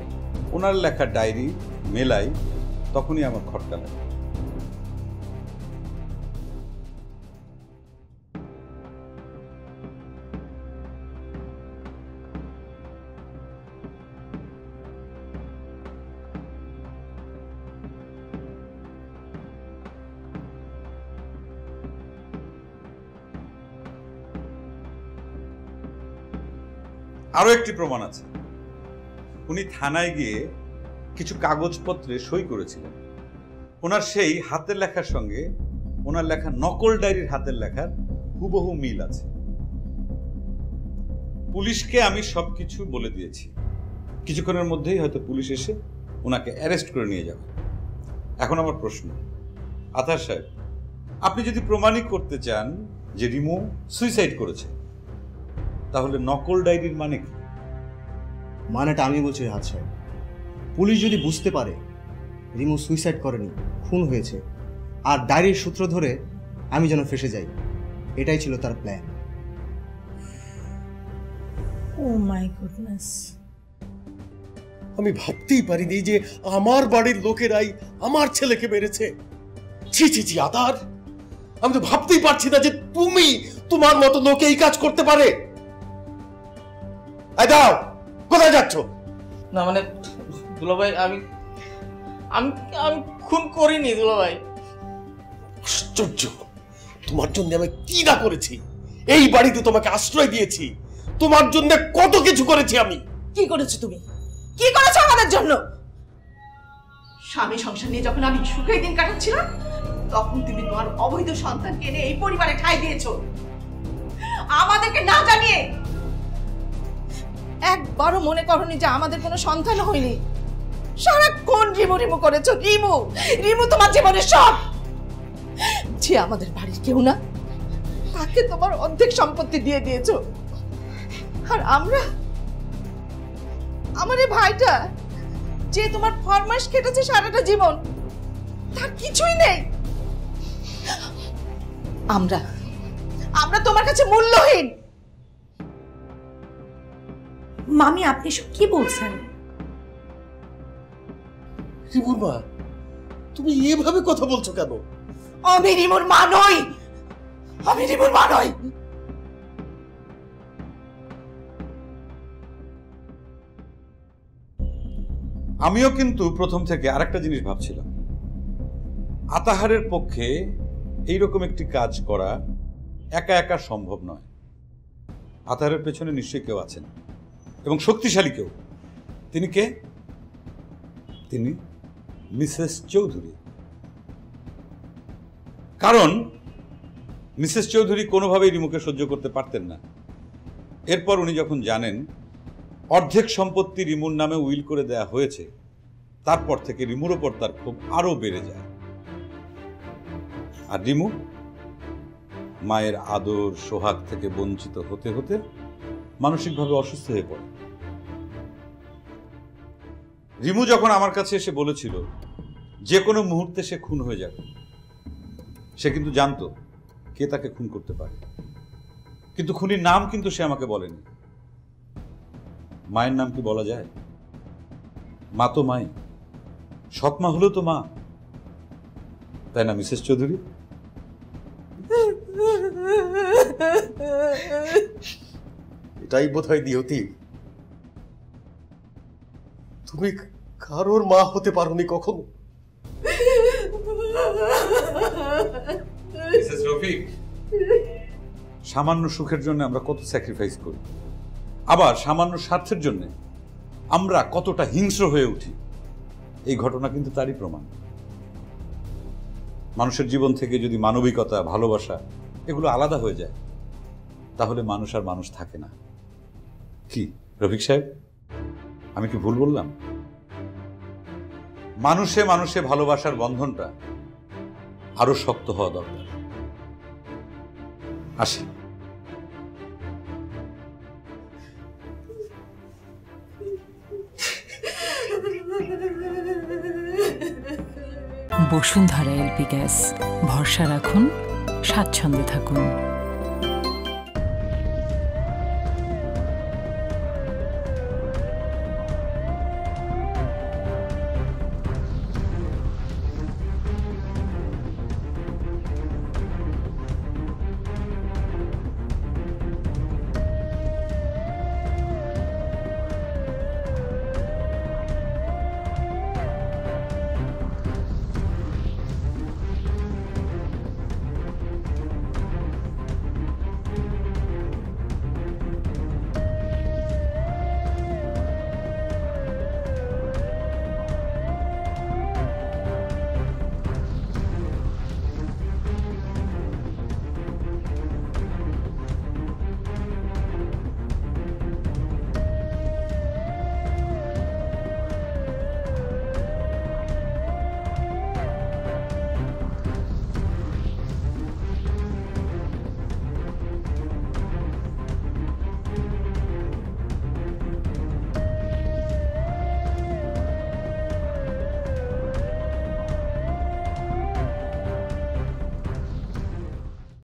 ওনার লেখা ডায়েরি মেলাই, তখনই আমার খটকা লাগে। আরো একটি প্রমাণ আছে। উনি থানায় গিয়ে কিছু কাগজপত্রে সই করেছিলেন। ওনার সেই হাতের লেখার সঙ্গে ওনার লেখা নকল ডায়েরির হাতের লেখার হুবহু মিল আছে। পুলিশকে আমি সবকিছু বলে দিয়েছি। কিছুক্ষণের মধ্যেই হয়তো পুলিশ এসে ওনাকে অ্যারেস্ট করে নিয়ে যাবে। এখন আমার প্রশ্ন, আতার সাহেব, আপনি যদি প্রমাণিত করতে চান যে রিমু সুইসাইড করেছে, তাহলে নকল ডায়েরির মানে কি? মানেটা আমি বলছি রাহাত সাহেব, পুলিশ যদি বুঝতে পারে রিমু সুইসাইড করেনি, খুন হয়েছে, আর ডায়েরির সূত্র ধরে আমি যেন ফেসে যাই, এটাই ছিল তার প্ল্যান। ও মাই গুডনেস, আমি ভাবতেই পারিনি যে আমার বাড়ির লোকেরাই আমার ছেলেকে মেরেছে। ছি ছি ছি আতার, আমি তো ভাবতেই পারছি না যে তুমি, তোমার মতো লোকে এই কাজ করতে পারে। দাও, কোথায় যাচ্ছ? না মানে দুলাভাই, আমি আমি আমি খুন করিনি দুলাভাই। আশ্চর্য, তোমার জন্য আমি কি না করেছি। এই বাড়িতে তোমাকে আশ্রয় দিয়েছি, তোমার জন্য কত কিছু করেছি আমি। কি করেছো তুমি? কি করেছো আমাদের জন্য? স্বামী সংসার নিয়ে যখন আমি সুখে দিন কাটাচ্ছিলাম, তখন তুমি তোমার অবৈধ সন্তানকে এনে এই পরিবারে ঠাঁই দিয়েছো, আমাদেরকে না জানিয়ে। একবারও মনে করনি যে আমাদের কোনো সন্তান হয়নি। সারাক্ষণ রিমু রিমু করেছো। রিমু রিমু তোমার জীবনের সব। যে আমাদের বাড়ির কেউ না, তাকে তোমার অর্ধেক সম্পত্তি দিয়ে দিয়েছো। আর আমরা, আমার এই ভাইটা যে তোমার ফরমাইশ খেটেছে সারাটা জীবন, তার কিছুই নেই। আমরা আমরা তোমার কাছে মূল্যহীন। মামি আপনি সব কি বলছেন? রিমুর মা, তুমি এভাবে কথা বলছো কেন? আমি রিমুর মা নই, আমি রিমুর মা নই। আমিও কিন্তু প্রথম থেকে আরেকটা জিনিস ভাবছিলাম, আতাহারের পক্ষে এইরকম একটি কাজ করা একা একা সম্ভব নয়। আতাহারের পেছনে নিশ্চয়ই কেউ আছেন, এবং শক্তিশালী কেউ। তিনি কে? তিনি মিসেস চৌধুরী। কারণ মিসেস চৌধুরী কোনোভাবেই রিমুকে সহ্য করতে পারতেন না। এরপর উনি যখন জানেন অর্ধেক সম্পত্তি রিমুর নামে উইল করে দেয়া হয়েছে, তারপর থেকে রিমুর ওপর তার ক্ষোভ আরো বেড়ে যায়। আর রিমু মায়ের আদর সোহাগ থেকে বঞ্চিত হতে হতে মানসিকভাবে অসুস্থ হয়ে পড়ে। রিমু যখন আমার কাছে এসে বলেছিল যে কোনো মুহূর্তে সে খুন হয়ে যাবে, সে কিন্তু জানতো কে তাকে খুন করতে পারে, কিন্তু খুনির নাম কিন্তু সে আমাকে বলেনি। মায়ের নাম কি বলা যায়? মা তো মাই, সৎ মা হলো তো মা, তাই না মিসেস চৌধুরী? এটাই বোধহয় নিয়তি। তুমি কারোর মা হতে পারোনি কখনো। মিসেস রফিক, সামান্য সুখের জন্য আমরা কত স্যাক্রিফাইস করি, আবার সামান্য স্বার্থের জন্য আমরা কতটা হিংস্র হয়ে উঠি, এই ঘটনা কিন্তু তারই প্রমাণ। মানুষের জীবন থেকে যদি মানবিকতা, ভালোবাসা এগুলো আলাদা হয়ে যায়, তাহলে মানুষ আর মানুষ থাকে না। কি রফিক সাহেব, আমি কি ভুল বললাম? মানুষে মানুষে ভালোবাসার বন্ধনটা আরো শক্ত হওয়া দরকার। আসি। বসুন্ধরা এলপি গ্যাস, ভরসা রাখুন, স্বাচ্ছন্দ্যে থাকুন।